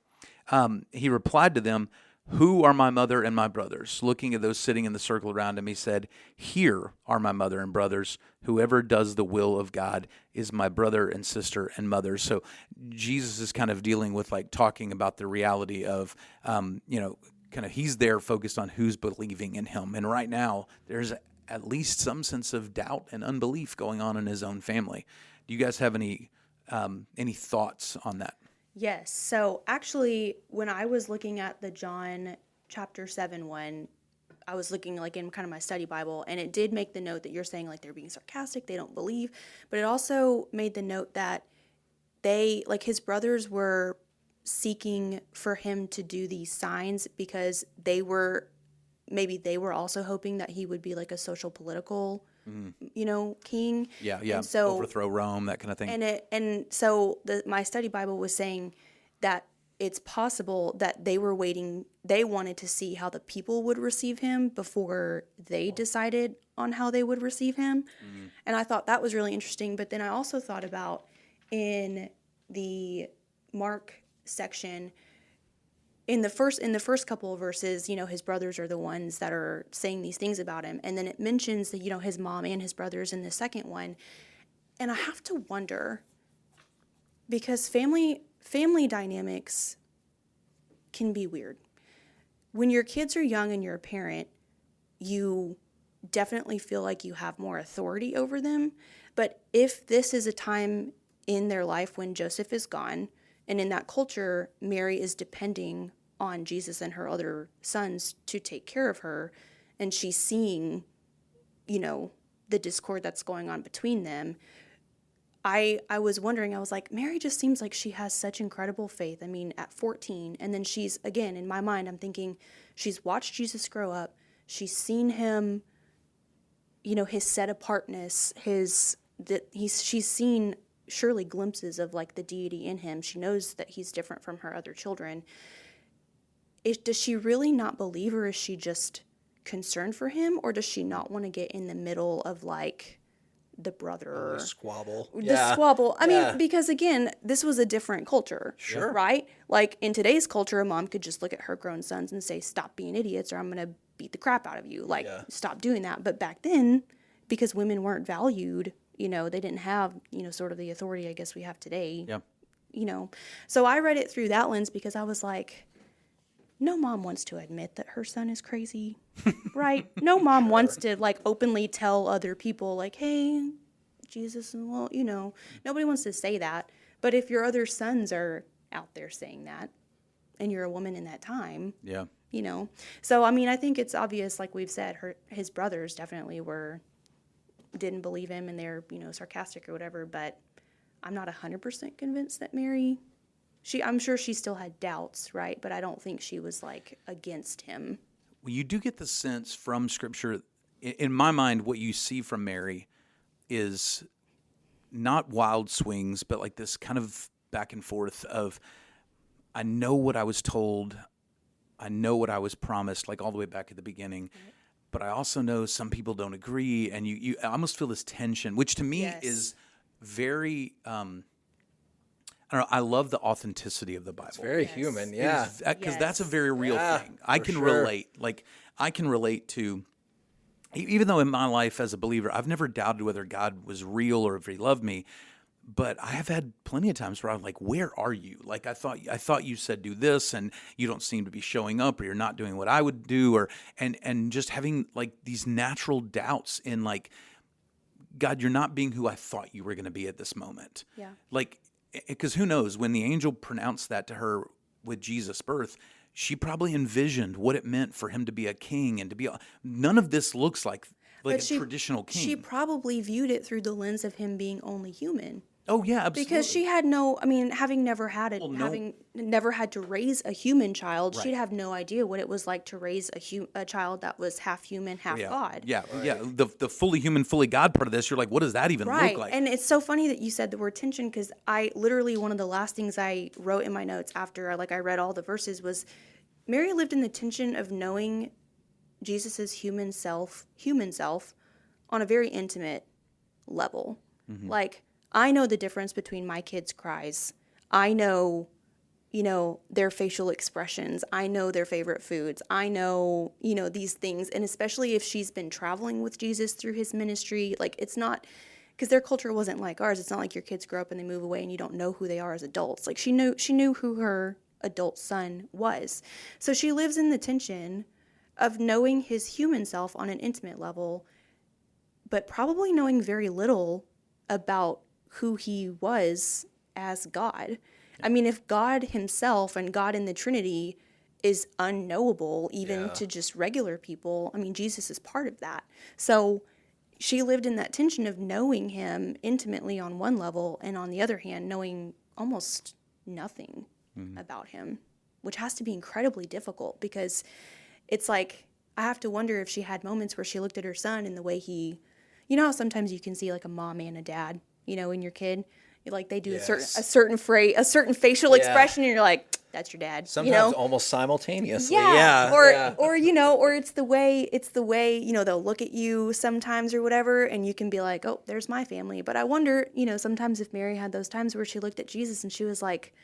He replied to them, who are my mother and my brothers? Looking at those sitting in the circle around him, he said, here are my mother and brothers. Whoever does the will of God is my brother and sister and mother. So Jesus is kind of dealing with like talking about the reality of, he's there focused on who's believing in him. And right now there's at least some sense of doubt and unbelief going on in his own family. Do you guys have any thoughts on that? Yes. So actually, when I was looking at the John chapter 7 one, I was looking like in kind of my study Bible, and it did make the note that you're saying like they're being sarcastic, they don't believe, but it also made the note that his brothers were seeking for him to do these signs because they were also hoping that he would be like a social political king. Yeah. And so, overthrow Rome, that kind of thing. So my study Bible was saying that it's possible that they wanted to see how the people would receive him before they decided on how they would receive him. And I thought that was really interesting. But then I also thought about in the Mark section, in the first couple of verses, his brothers are the ones that are saying these things about him. And then it mentions that, his mom and his brothers in the second one. And I have to wonder, because family dynamics can be weird. When your kids are young and you're a parent, you definitely feel like you have more authority over them. But if this is a time in their life when Joseph is gone, and in that culture, Mary is depending on Jesus and her other sons to take care of her, and she's seeing, the discord that's going on between them. I was wondering, I was like, Mary just seems like she has such incredible faith. I mean, at 14, and then she's, again, in my mind, I'm thinking she's watched Jesus grow up. She's seen him, his set apartness, she's seen surely glimpses of like the deity in him. She knows that he's different from her other children. Does she really not believe, or is she just concerned for him, or does she not want to get in the middle of like the brother squabble? Squabble. I mean, because again, this was a different culture, sure, right? Like in today's culture, a mom could just look at her grown sons and say, "Stop being idiots, or I'm going to beat the crap out of you." Like, stop doing that. But back then, because women weren't valued, they didn't have, sort of the authority I guess we have today. Yeah. So I read it through that lens because I was like, no mom wants to admit that her son is crazy, right? No mom wants to like openly tell other people like, hey, Jesus, well, nobody wants to say that. But if your other sons are out there saying that, and you're a woman in that time, So, I mean, I think it's obvious, like we've said, his brothers definitely didn't believe him, and they're, sarcastic or whatever, but I'm not 100% convinced that Mary... I'm sure she still had doubts, right? But I don't think she was like against him. Well, you do get the sense from Scripture, in my mind, what you see from Mary is not wild swings, but like this kind of back and forth of, I know what I was told, I know what I was promised, like all the way back at the beginning, right. But I also know some people don't agree, and you almost feel this tension, which to me is very... I don't know, I love the authenticity of the Bible. It's very human, yeah. Because that's a very real thing. I can relate. Like, I can relate to, even though in my life as a believer, I've never doubted whether God was real or if he loved me, but I have had plenty of times where I'm like, where are you? Like, I thought you said do this, and you don't seem to be showing up, or you're not doing what I would do, and just having like these natural doubts in like, God, you're not being who I thought you were going to be at this moment. Yeah. Like, because who knows, when the angel pronounced that to her with Jesus' birth, she probably envisioned what it meant for him to be a king and to be none of this looks like a traditional king. She probably viewed it through the lens of him being only human. Oh yeah, absolutely. Because she had no, I mean, having never had it, no. having never had to raise a human child, Right. she'd have no idea what it was like to raise a child that was half human, half God. Yeah, yeah. The fully human, fully God part of this, you're like, what does that even Right. look like? And it's so funny that you said the word tension, because I literally, one of the last things I wrote in my notes after I read all the verses was Mary lived in the tension of knowing Jesus's human self on a very intimate level. Like, I know the difference between my kids' cries. I know, their facial expressions. I know their favorite foods. I know, these things. And especially if she's been traveling with Jesus through his ministry, like, it's not, because their culture wasn't like ours. It's not like your kids grow up and they move away and you don't know who they are as adults. Like, she knew who her adult son was. So she lives in the tension of knowing his human self on an intimate level, but probably knowing very little about who he was as God. I mean, if God himself and God in the Trinity is unknowable even to just regular people, I mean, Jesus is part of that. So she lived in that tension of knowing him intimately on one level, and on the other hand, knowing almost nothing about him, which has to be incredibly difficult, because it's like, I have to wonder if she had moments where she looked at her son and the way he, how sometimes you can see like a mom and a dad, in your kid, like they do a certain phrase, a certain facial expression, and you're like, that's your dad. Sometimes almost simultaneously. Or it's the way they'll look at you sometimes or whatever, and you can be like, oh, there's my family. But I wonder, sometimes if Mary had those times where she looked at Jesus and she was like,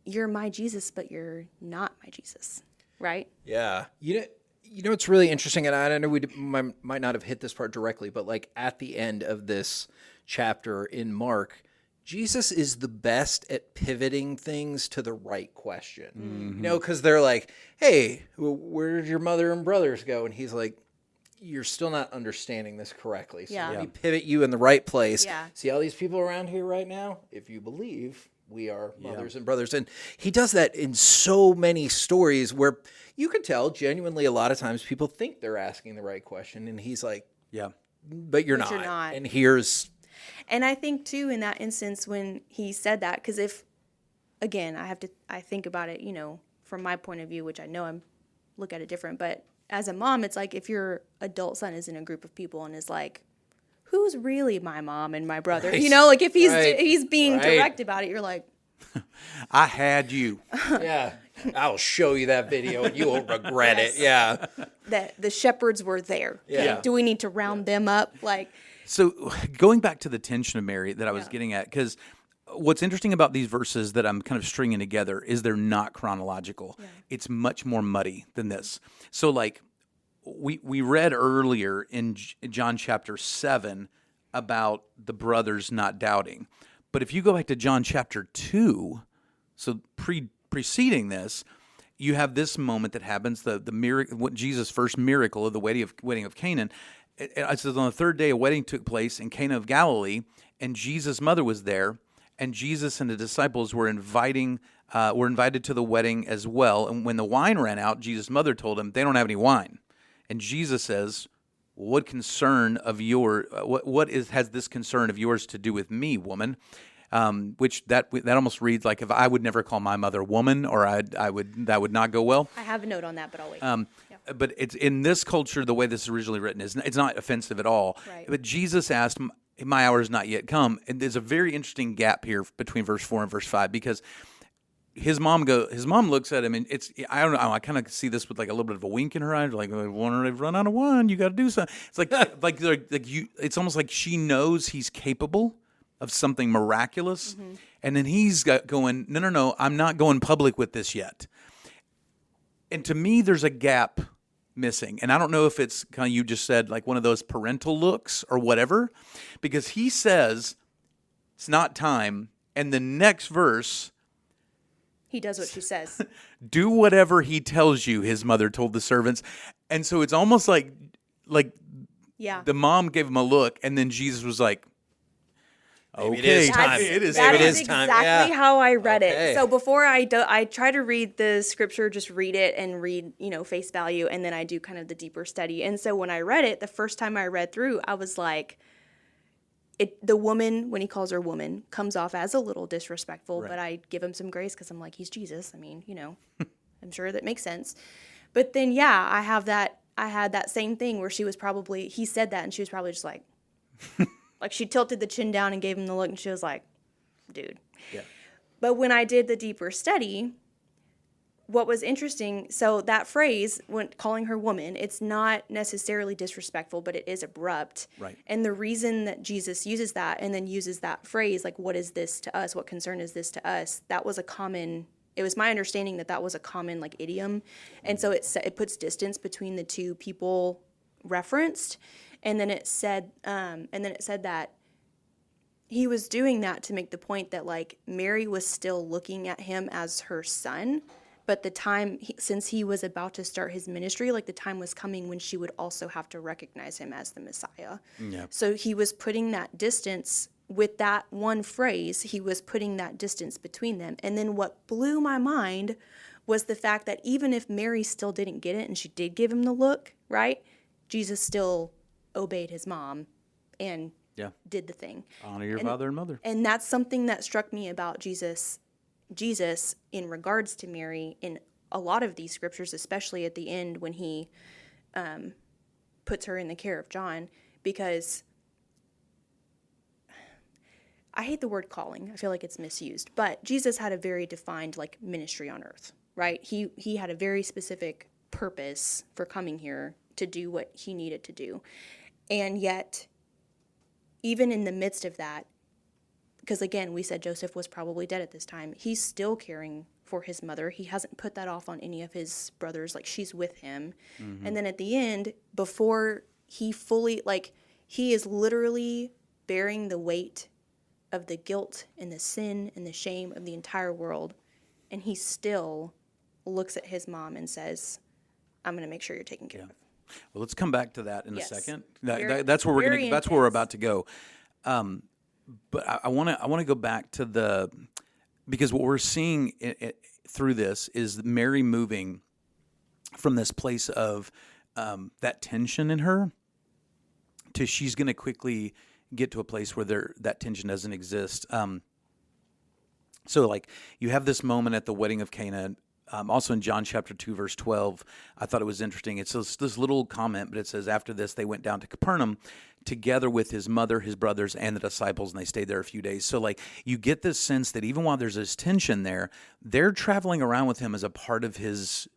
you're my Jesus, but you're not my Jesus, right? Yeah. You know, it's really interesting, and I know we might not have hit this part directly, but like at the end of this chapter in Mark, Jesus is the best at pivoting things to the right question. Because they're like, hey, where did your mother and brothers go? And he's like, you're still not understanding this correctly. So let me pivot you in the right place. Yeah. See all these people around here right now? If you believe, we are mothers and brothers. And he does that in so many stories where you can tell genuinely a lot of times people think they're asking the right question. And he's like, but you're not. And here's... And I think, too, in that instance when he said that, because again, I think about it, from my point of view, which I know look at it different, but as a mom, it's like if your adult son is in a group of people and is like, who's really my mom and my brother? Right. Like if he's being direct about it, you're like, I had you. Yeah. I'll show you that video and you will regret it. Yeah. That the shepherds were there. Yeah. Do we need to round them up? So going back to the tension of Mary that I was getting at, because what's interesting about these verses that I'm kind of stringing together is they're not chronological. Yeah. It's much more muddy than this. So like we read earlier in John chapter 7 about the brothers not doubting. But if you go back to John chapter 2, so preceding this, you have this moment that happens, the miracle, what Jesus' first miracle of the wedding of Canaan. It says on the third day a wedding took place in Cana of Galilee, and Jesus' mother was there, and Jesus and the disciples were invited to the wedding as well. And when the wine ran out, Jesus' mother told him, they don't have any wine. And Jesus says, what concern of has this concern of yours to do with me, woman? Which that almost reads like if I would never call my mother woman, or that would not go well. I have a note on that, but I'll wait. But it's in this culture, the way this is originally written it's not offensive at all. Right. But Jesus asked, my hour has not yet come. And there's a very interesting gap here between verse 4 and verse 5, because his mom looks at him, and I don't know, I kind of see this with like a little bit of a wink in her eyes, like, they've run out of wine, you got to do something. It's like it's almost like she knows he's capable of something miraculous. Mm-hmm. And then he's going, no, I'm not going public with this yet. And to me, there's a gap missing. And I don't know if it's kind of, you just said, like one of those parental looks or whatever, because he says it's not time. And the next verse, he does what she says. Do whatever he tells you, his mother told the servants. And so it's almost like the mom gave him a look, and then Jesus was like, maybe it is time. That is exactly how I read it. So before I try to read the scripture, just read it and read, face value, and then I do kind of the deeper study. And so when I read it, the first time I read through, I was like, the woman, when he calls her woman, comes off as a little disrespectful, Right. but I give him some grace because I'm like, he's Jesus. I mean, I'm sure that makes sense. But then, yeah, I had that same thing where he said that and she was probably just like, like she tilted the chin down and gave him the look and she was like, dude. Yeah. But when I did the deeper study, what was interesting, so that phrase, when calling her woman, it's not necessarily disrespectful, but it is abrupt. Right. And the reason that Jesus uses that and then uses that phrase, like, what is this to us? What concern is this to us? It was my understanding that was a common, like, idiom. And so it puts distance between the two people referenced. And then it said that he was doing that to make the point that, like, Mary was still looking at him as her son. But the time, since he was about to start his ministry, like, the time was coming when she would also have to recognize him as the Messiah. Yeah. So he was putting that distance with that one phrase. He was putting that distance between them. And then what blew my mind was the fact that even if Mary still didn't get it and she did give him the look, right? Jesus still obeyed his mom and Yeah. did the thing. Honor your father and mother. And that's something that struck me about Jesus in regards to Mary in a lot of these scriptures, especially at the end when he puts her in the care of John, because I hate the word calling. I feel like it's misused, but Jesus had a very defined, like, ministry on earth, right? He had a very specific purpose for coming here to do what he needed to do. And yet, even in the midst of that, because again, we said Joseph was probably dead at this time, he's still caring for his mother. He hasn't put that off on any of his brothers. Like, she's with him. Mm-hmm. And then at the end, before he fully, like, he is literally bearing the weight of the guilt and the sin and the shame of the entire world. And he still looks at his mom and says, I'm going to make sure you're taken care of. Well, let's come back to that in Yes. a second. That's where we're about to go. But I want to go back to because what we're seeing through this is Mary moving from this place of that tension in her to she's going to quickly get to a place where that tension doesn't exist. So, like, you have this moment at the wedding of Cana. Also in John chapter 2, verse 12, I thought it was interesting. It's this little comment, but it says, after this, they went down to Capernaum together with his mother, his brothers, and the disciples, and they stayed there a few days. So, like, you get this sense that even while there's this tension there, they're traveling around with him as part of his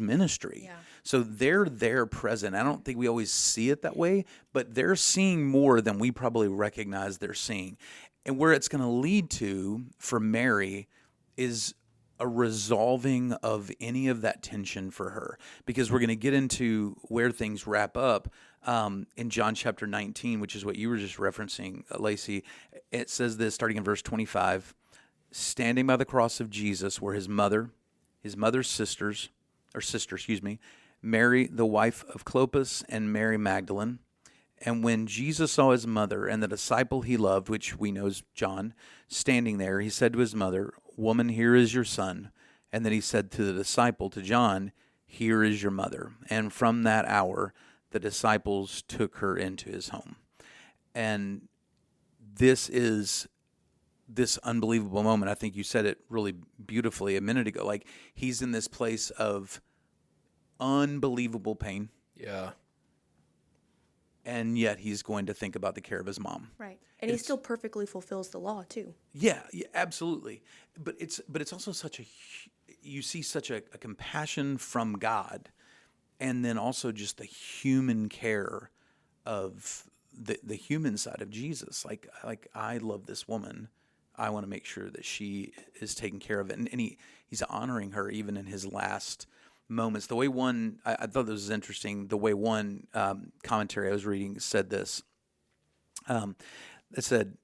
ministry. Yeah. So they're there present. I don't think we always see it that way, but they're seeing more than we probably recognize they're seeing. And where it's going to lead to for Mary is a resolving of any of that tension for her, because we're going to get into where things wrap up in John chapter 19, which is what you were just referencing, Lacey. It says this, starting in verse 25, standing by the cross of Jesus were his mother's sister, Mary, the wife of Clopas, and Mary Magdalene. And when Jesus saw his mother and the disciple he loved, which we know is John, standing there, he said to his mother, "Woman, here is your son." And then he said to the disciple, to John, "Here is your mother." And from that hour, the disciples took her into his home. And this is this unbelievable moment. I think you said it really beautifully a minute ago. Like, he's in this place of unbelievable pain. Yeah. And yet he's going to think about the care of his mom. Right. And he still perfectly fulfills the law too. Yeah, absolutely. But it's also you see such a compassion from God, and then also just the human care of the human side of Jesus. Like I love this woman. I want to make sure that she is taken care of. And he's honoring her even in his last moments. The way I thought this was interesting. The way one commentary I was reading said this. It said,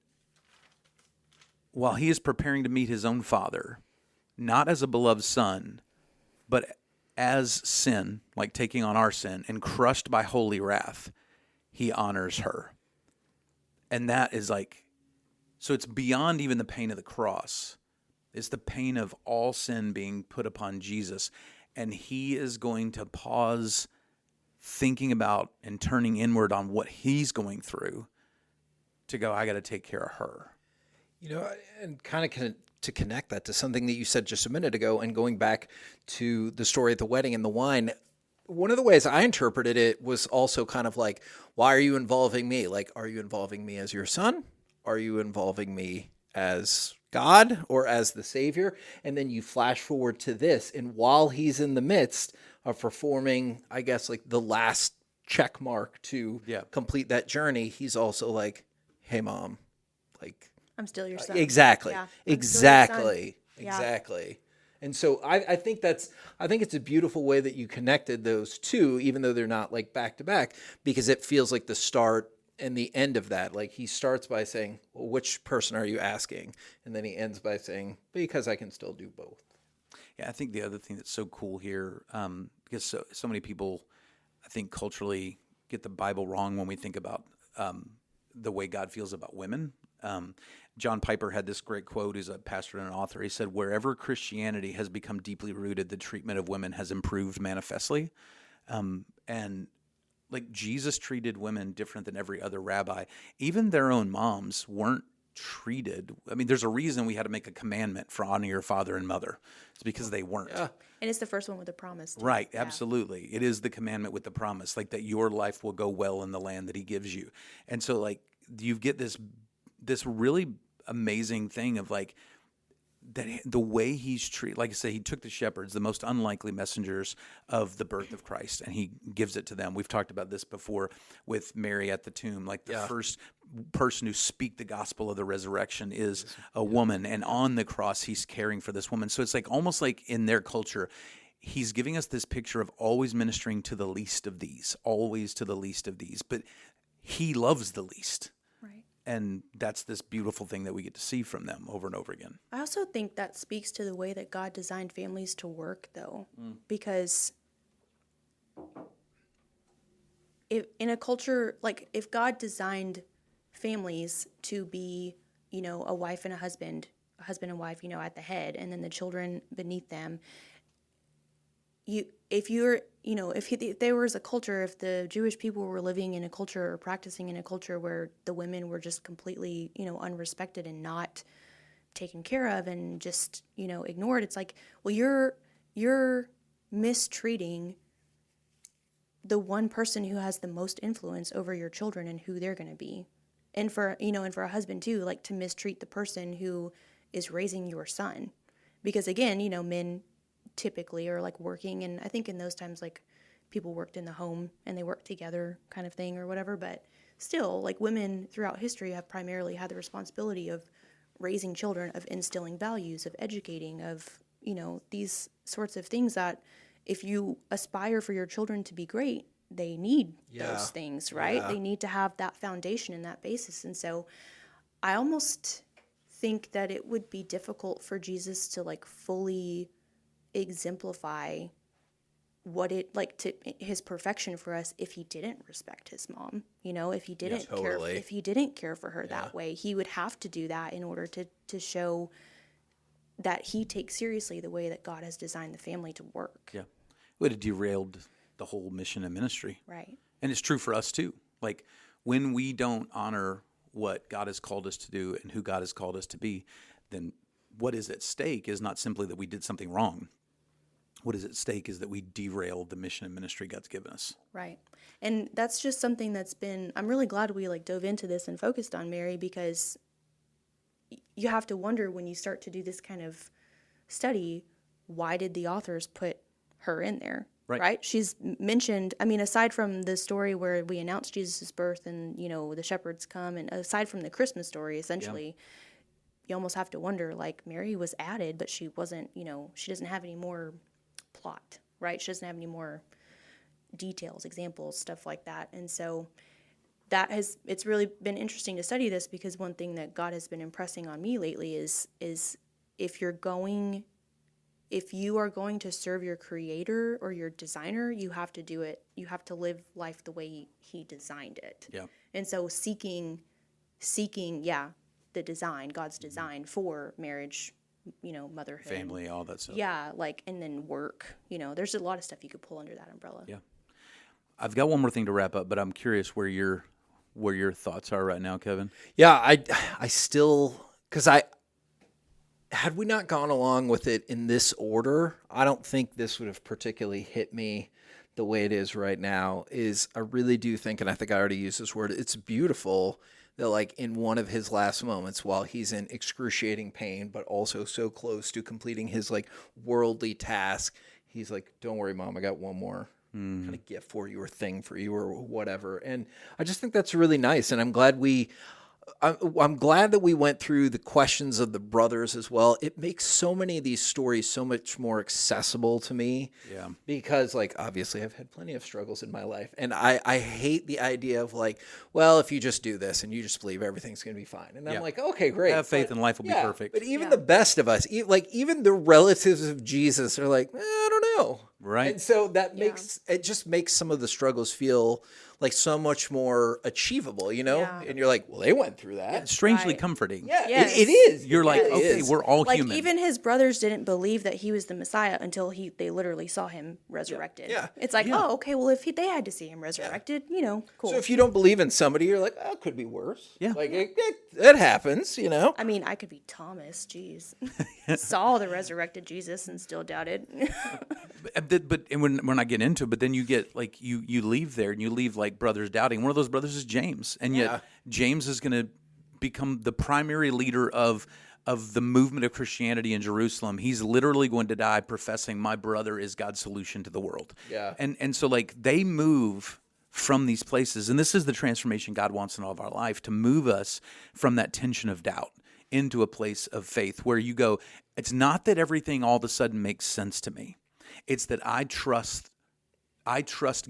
while he is preparing to meet his own father, not as a beloved son, but as sin, like taking on our sin, and crushed by holy wrath, he honors her. And that is like, so it's beyond even the pain of the cross. It's the pain of all sin being put upon Jesus. And he is going to pause thinking about and turning inward on what he's going through to go, I got to take care of her. And kind of to connect that to something that you said just a minute ago, and going back to the story at the wedding and the wine, one of the ways I interpreted it was also kind of like, why are you involving me? Like, are you involving me as your son? Are you involving me as God or as the Savior? And then you flash forward to this, and while he's in the midst of performing, I guess, like the last check mark to complete that journey, he's also like, hey, Mom, like, I'm still your son. Exactly. Yeah, Exactly. Yeah. Exactly. And so I think it's a beautiful way that you connected those two, even though they're not like back to back, because it feels like the start and the end of that. Like he starts by saying, well, which person are you asking? And then he ends by saying, because I can still do both. Yeah, I think the other thing that's so cool here, because so many people, I think culturally get the Bible wrong when we think about the way God feels about women. John Piper had this great quote. He's a pastor and an author. He said, wherever Christianity has become deeply rooted, the treatment of women has improved manifestly. And like Jesus treated women different than every other rabbi. Even their own moms weren't treated. I mean, there's a reason we had to make a commandment for honor your father and mother. It's because they weren't. Yeah. And it's the first one with a promise, too. Right, absolutely. It is the commandment with the promise, like that your life will go well in the land that he gives you. And so like you get this really amazing thing of like that the way he's treated. Like I say, he took the shepherds, the most unlikely messengers of the birth of Christ, and he gives it to them. We've talked about this before with Mary at the tomb. Like the first person who speak the gospel of the resurrection is a woman, and on the cross he's caring for this woman. So it's like almost like in their culture, he's giving us this picture of always ministering to the least of these, always to the least of these. But he loves the least. Right. And that's this beautiful thing that we get to see from them over and over again. I also think that speaks to the way that God designed families to work, though, because if in a culture, like if God designed families to be, a wife and a husband and wife, at the head, and then the children beneath them, if there was a culture, if the Jewish people were living in a culture or practicing in a culture where the women were just completely, unrespected and not taken care of and just, ignored, it's like, well, you're mistreating the one person who has the most influence over your children and who they're going to be. And for a husband too, like to mistreat the person who is raising your son. Because again, men typically are like working, and I think in those times like people worked in the home and they worked together kind of thing or whatever, but still like women throughout history have primarily had the responsibility of raising children, of instilling values, of educating, of these sorts of things that if you aspire for your children to be great, they need those things, right? They need to have that foundation and that basis. And so I almost think that it would be difficult for Jesus to like fully exemplify what it like to his perfection for us if he didn't respect his mom, if he didn't care for her that way. He would have to do that in order to show that he takes seriously the way that God has designed the family to work. Yeah. It would have derailed the whole mission and ministry. Right. And it's true for us too. Like when we don't honor what God has called us to do and who God has called us to be, then what is at stake is not simply that we did something wrong. What is at stake is that we derailed the mission and ministry God's given us. Right. And that's just something that's been, I'm really glad we like dove into this and focused on Mary, because you have to wonder when you start to do this kind of study, why did the authors put her in there? Right? She's mentioned, I mean, aside from the story where we announce Jesus' birth and, the shepherds come, and aside from the Christmas story, essentially, you almost have to wonder, like, Mary was added, but she wasn't, she doesn't have any more plot, right? She doesn't have any more details, examples, stuff like that. And so it's really been interesting to study this, because one thing that God has been impressing on me lately is if you are going to serve your creator or your designer, you have to do it. You have to live life the way he designed it. Yeah. And so seeking, the design, God's design for marriage, motherhood, Family, all that stuff. Yeah, like, and then work. There's a lot of stuff you could pull under that umbrella. Yeah. I've got one more thing to wrap up, but I'm curious where where your thoughts are right now, Kevin? Yeah, I still, because had we not gone along with it in this order, I don't think this would have particularly hit me the way it is right now. I really do think, and I think I already used this word, it's beautiful that like in one of his last moments while he's in excruciating pain, but also so close to completing his like worldly task, he's like, don't worry, Mom, I got one more kind of gift for you or thing for you or whatever. And I just think that's really nice. And I'm glad I'm glad that we went through the questions of the brothers as well. It makes so many of these stories so much more accessible to me. Yeah. Because, like, obviously I've had plenty of struggles in my life. And I hate the idea of, like, well, if you just do this and you just believe everything's going to be fine. And I'm like, okay, great. Have faith and life will be perfect. But even the best of us, even the relatives of Jesus are like, I don't know. Right. And so that just makes some of the struggles feel like so much more achievable, you know? Yeah. And you're like, well, they went through that. Strangely Right. comforting. Yeah, Yes. it is. You're It like, really okay, is. we're all Like human. even his brothers didn't believe that he was the Messiah until they literally saw him resurrected. Yeah. It's like, oh, okay, well if they had to see him resurrected, cool. So if you don't believe in somebody, you're like, oh, it could be worse. Yeah. Like, it happens, you know? I mean, I could be Thomas. Jeez, saw the resurrected Jesus and still doubted. And we're not getting into it, but then you get like you leave there and you leave like brothers doubting. One of those brothers is James, and yet James is going to become the primary leader of the movement of Christianity in Jerusalem. He's literally going to die professing, "My brother is God's solution to the world." Yeah. And so like they move from these places, and this is the transformation God wants in all of our life, to move us from that tension of doubt into a place of faith where you go, it's not that everything all of a sudden makes sense to me. It's that I trust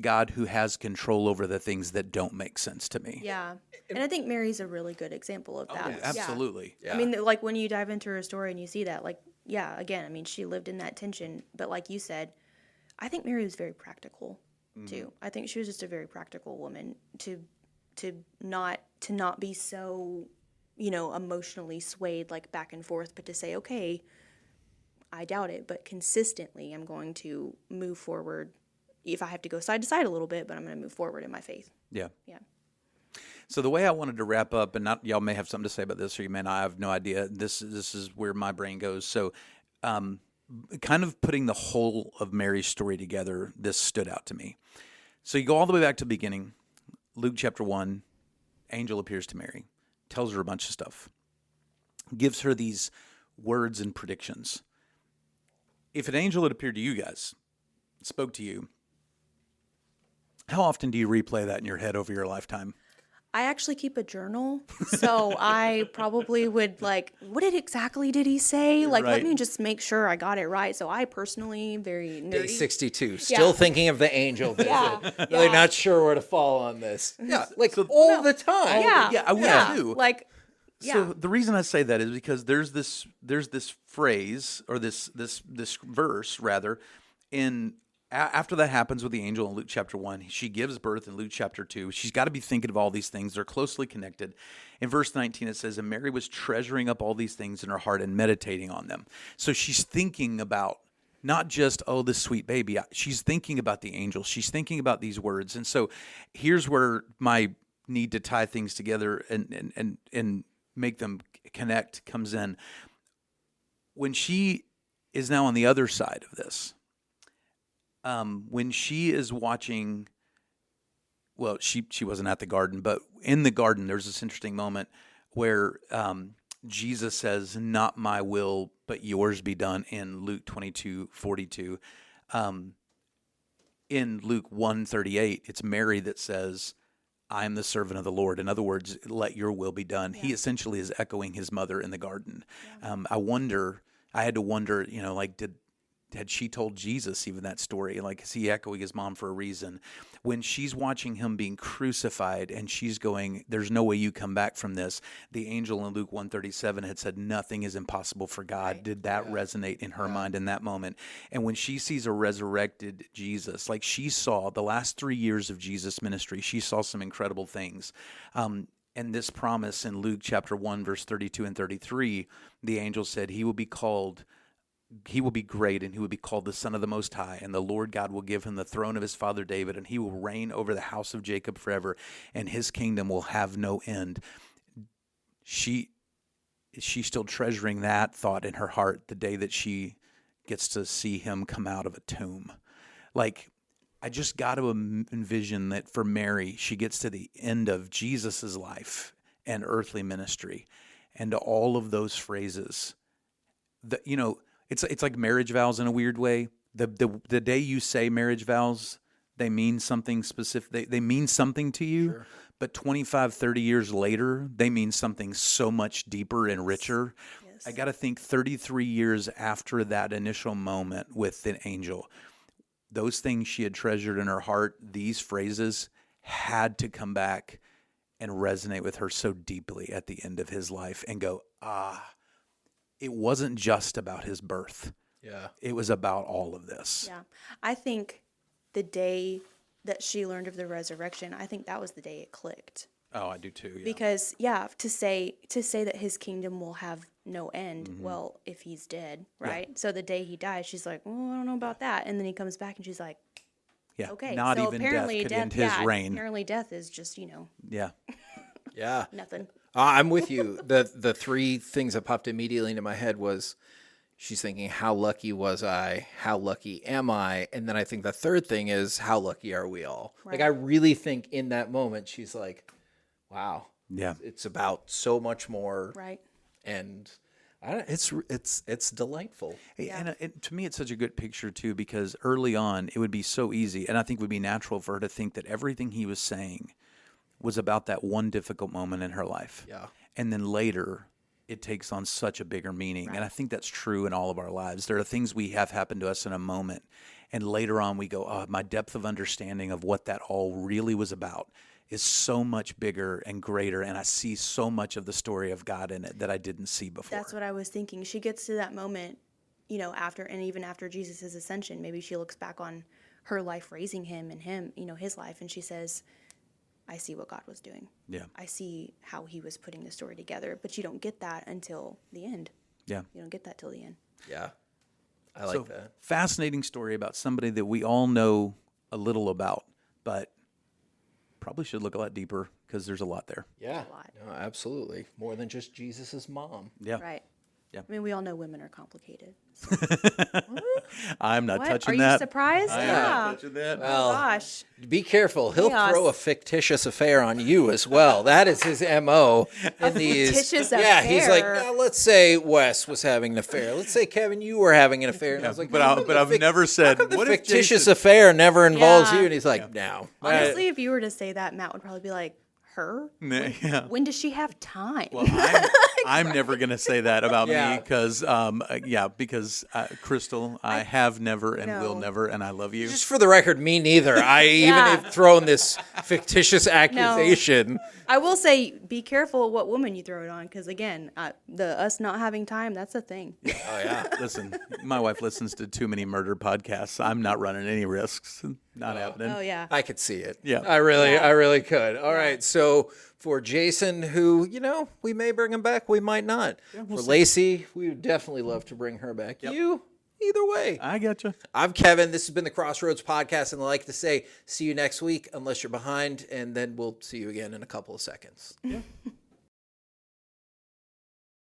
God who has control over the things that don't make sense to me. Yeah, and I think Mary's a really good example of that. Absolutely. Yeah. I mean, like when you dive into her story and you see that, like, yeah, again, I mean, she lived in that tension, but like you said, I think Mary was very practical too. I think she was just a very practical woman to not be so, emotionally swayed like back and forth, but to say, okay, I doubt it, but consistently I'm going to move forward. If I have to go side to side a little bit, but I'm going to move forward in my faith. Yeah. Yeah. So the way I wanted to wrap up, and y'all may have something to say about this, or you may not. I have no idea. This is where my brain goes. So, kind of putting the whole of Mary's story together, this stood out to me. So you go all the way back to the beginning, Luke chapter 1, angel appears to Mary, tells her a bunch of stuff, gives her these words and predictions. If an angel had appeared to you guys, spoke to you, how often do you replay that in your head over your lifetime? I actually keep a journal, so I probably would like, what exactly did he say? Like, Right. let me just make sure I got it right. So I personally, very Day nerdy. 62. Still thinking of the angel visit. Really not sure where to fall on this. Yeah, like all the time. Yeah, I would too. Like, So the reason I say that is because there's this phrase, or this verse rather, after that happens with the angel in Luke chapter 1, she gives birth in Luke chapter 2. She's got to be thinking of all these things. They're closely connected. In verse 19, it says, and Mary was treasuring up all these things in her heart and meditating on them. So she's thinking about not just, oh, this sweet baby. She's thinking about the angel. She's thinking about these words. And so here's where my need to tie things together and make them connect comes in. When she is now on the other side of this, when she is watching, well, she wasn't at the garden, but in the garden, there's this interesting moment where Jesus says, not my will, but yours be done, in Luke 22:42. In Luke 1:38, it's Mary that says, I am the servant of the Lord. In other words, let your will be done. Yeah. He essentially is echoing his mother in the garden. Yeah. I had to wonder, like, had she told Jesus even that story? Like, is he echoing his mom for a reason? When she's watching him being crucified and she's going, there's no way you come back from this. The angel in Luke 1:37 had said, nothing is impossible for God. Right. Did that resonate in her mind in that moment? And when she sees a resurrected Jesus, like she saw the last 3 years of Jesus' ministry, she saw some incredible things. And this promise in Luke chapter 1, verse 32 and 33, the angel said, he will be called he will be great, and he will be called the Son of the Most High, and the Lord God will give him the throne of his father David, and he will reign over the house of Jacob forever, and his kingdom will have no end. She's still treasuring that thought in her heart the day that she gets to see him come out of a tomb. Like, I just got to envision that for Mary, she gets to the end of Jesus's life and earthly ministry, and all of those phrases. It's like marriage vows in a weird way. The day you say marriage vows, they mean something specific. They mean something to you. Sure. But 25, 30 years later, they mean something so much deeper and richer. Yes. I got to think 33 years after that initial moment with the angel, those things she had treasured in her heart, these phrases had to come back and resonate with her so deeply at the end of his life and go, it wasn't just about his birth. Yeah. It was about all of this. Yeah. I think the day that she learned of the resurrection, I think that was the day it clicked. Oh, I do too. Yeah. Because to say that his kingdom will have no end, mm-hmm. Well, if he's dead, right? Yeah. So the day he dies, she's like, well, I don't know about that. And then he comes back and she's like, yeah, okay. Not so even apparently death could end his reign. Apparently death is just, Yeah. Yeah. Nothing. I'm with you. The three things that popped immediately into my head was she's thinking, how lucky was I? How lucky am I? And then I think the third thing is, how lucky are we all? Right. Like, I really think in that moment, she's like, wow. Yeah. It's about so much more. Right. And it's delightful. Yeah. And to me, it's such a good picture, too, because early on, it would be so easy, and I think it would be natural for her to think that everything he was saying was about that one difficult moment in her life. Yeah. And then later, it takes on such a bigger meaning. Right. And I think that's true in all of our lives. There are things we have happen to us in a moment, and later on we go, oh, my depth of understanding of what that all really was about is so much bigger and greater, and I see so much of the story of God in it that I didn't see before. That's what I was thinking. She gets to that moment, even after Jesus' ascension, maybe she looks back on her life raising him and his life, and she says, I see what God was doing. Yeah. I see how he was putting the story together, but you don't get that until the end. Yeah. You don't get that till the end. Yeah. I like that. Fascinating story about somebody that we all know a little about, but probably should look a lot deeper because there's a lot there. Yeah. A lot. No, absolutely. More than just Jesus's mom. Yeah. Right. Yeah. I mean, we all know women are complicated. So. I'm not touching that. Are you surprised? I'm not touching that. Well, oh, gosh. Be careful. He'll throw a fictitious affair on you as well. That is his MO. Fictitious affair? Yeah, he's like, now, let's say Wes was having an affair. Let's say, Kevin, you were having an affair. And I was like, but I've never said, how come the fictitious affair never involves you? And he's like, no. Honestly, if you were to say that, Matt would probably be like, her? Yeah. When does she have time? Well, I'm never going to say say that about me because Crystal, I have never and will never, and I love you. Just for the record, me neither. I even have thrown this fictitious accusation. No. I will say, be careful what woman you throw it on, because again, us not having time, that's a thing. Yeah. Oh yeah. Listen, my wife listens to too many murder podcasts. I'm not running any risks. Not happening. Oh yeah. I could see it. Yeah. I really could. All right. So for Jason, who, we may bring him back, we might not. Yeah, we'll see. Lacey, we would definitely love to bring her back. Yep. You, either way. I gotcha. I'm Kevin. This has been the Crossroads Podcast, and I like to say, see you next week, unless you're behind, and then we'll see you again in a couple of seconds. Yeah.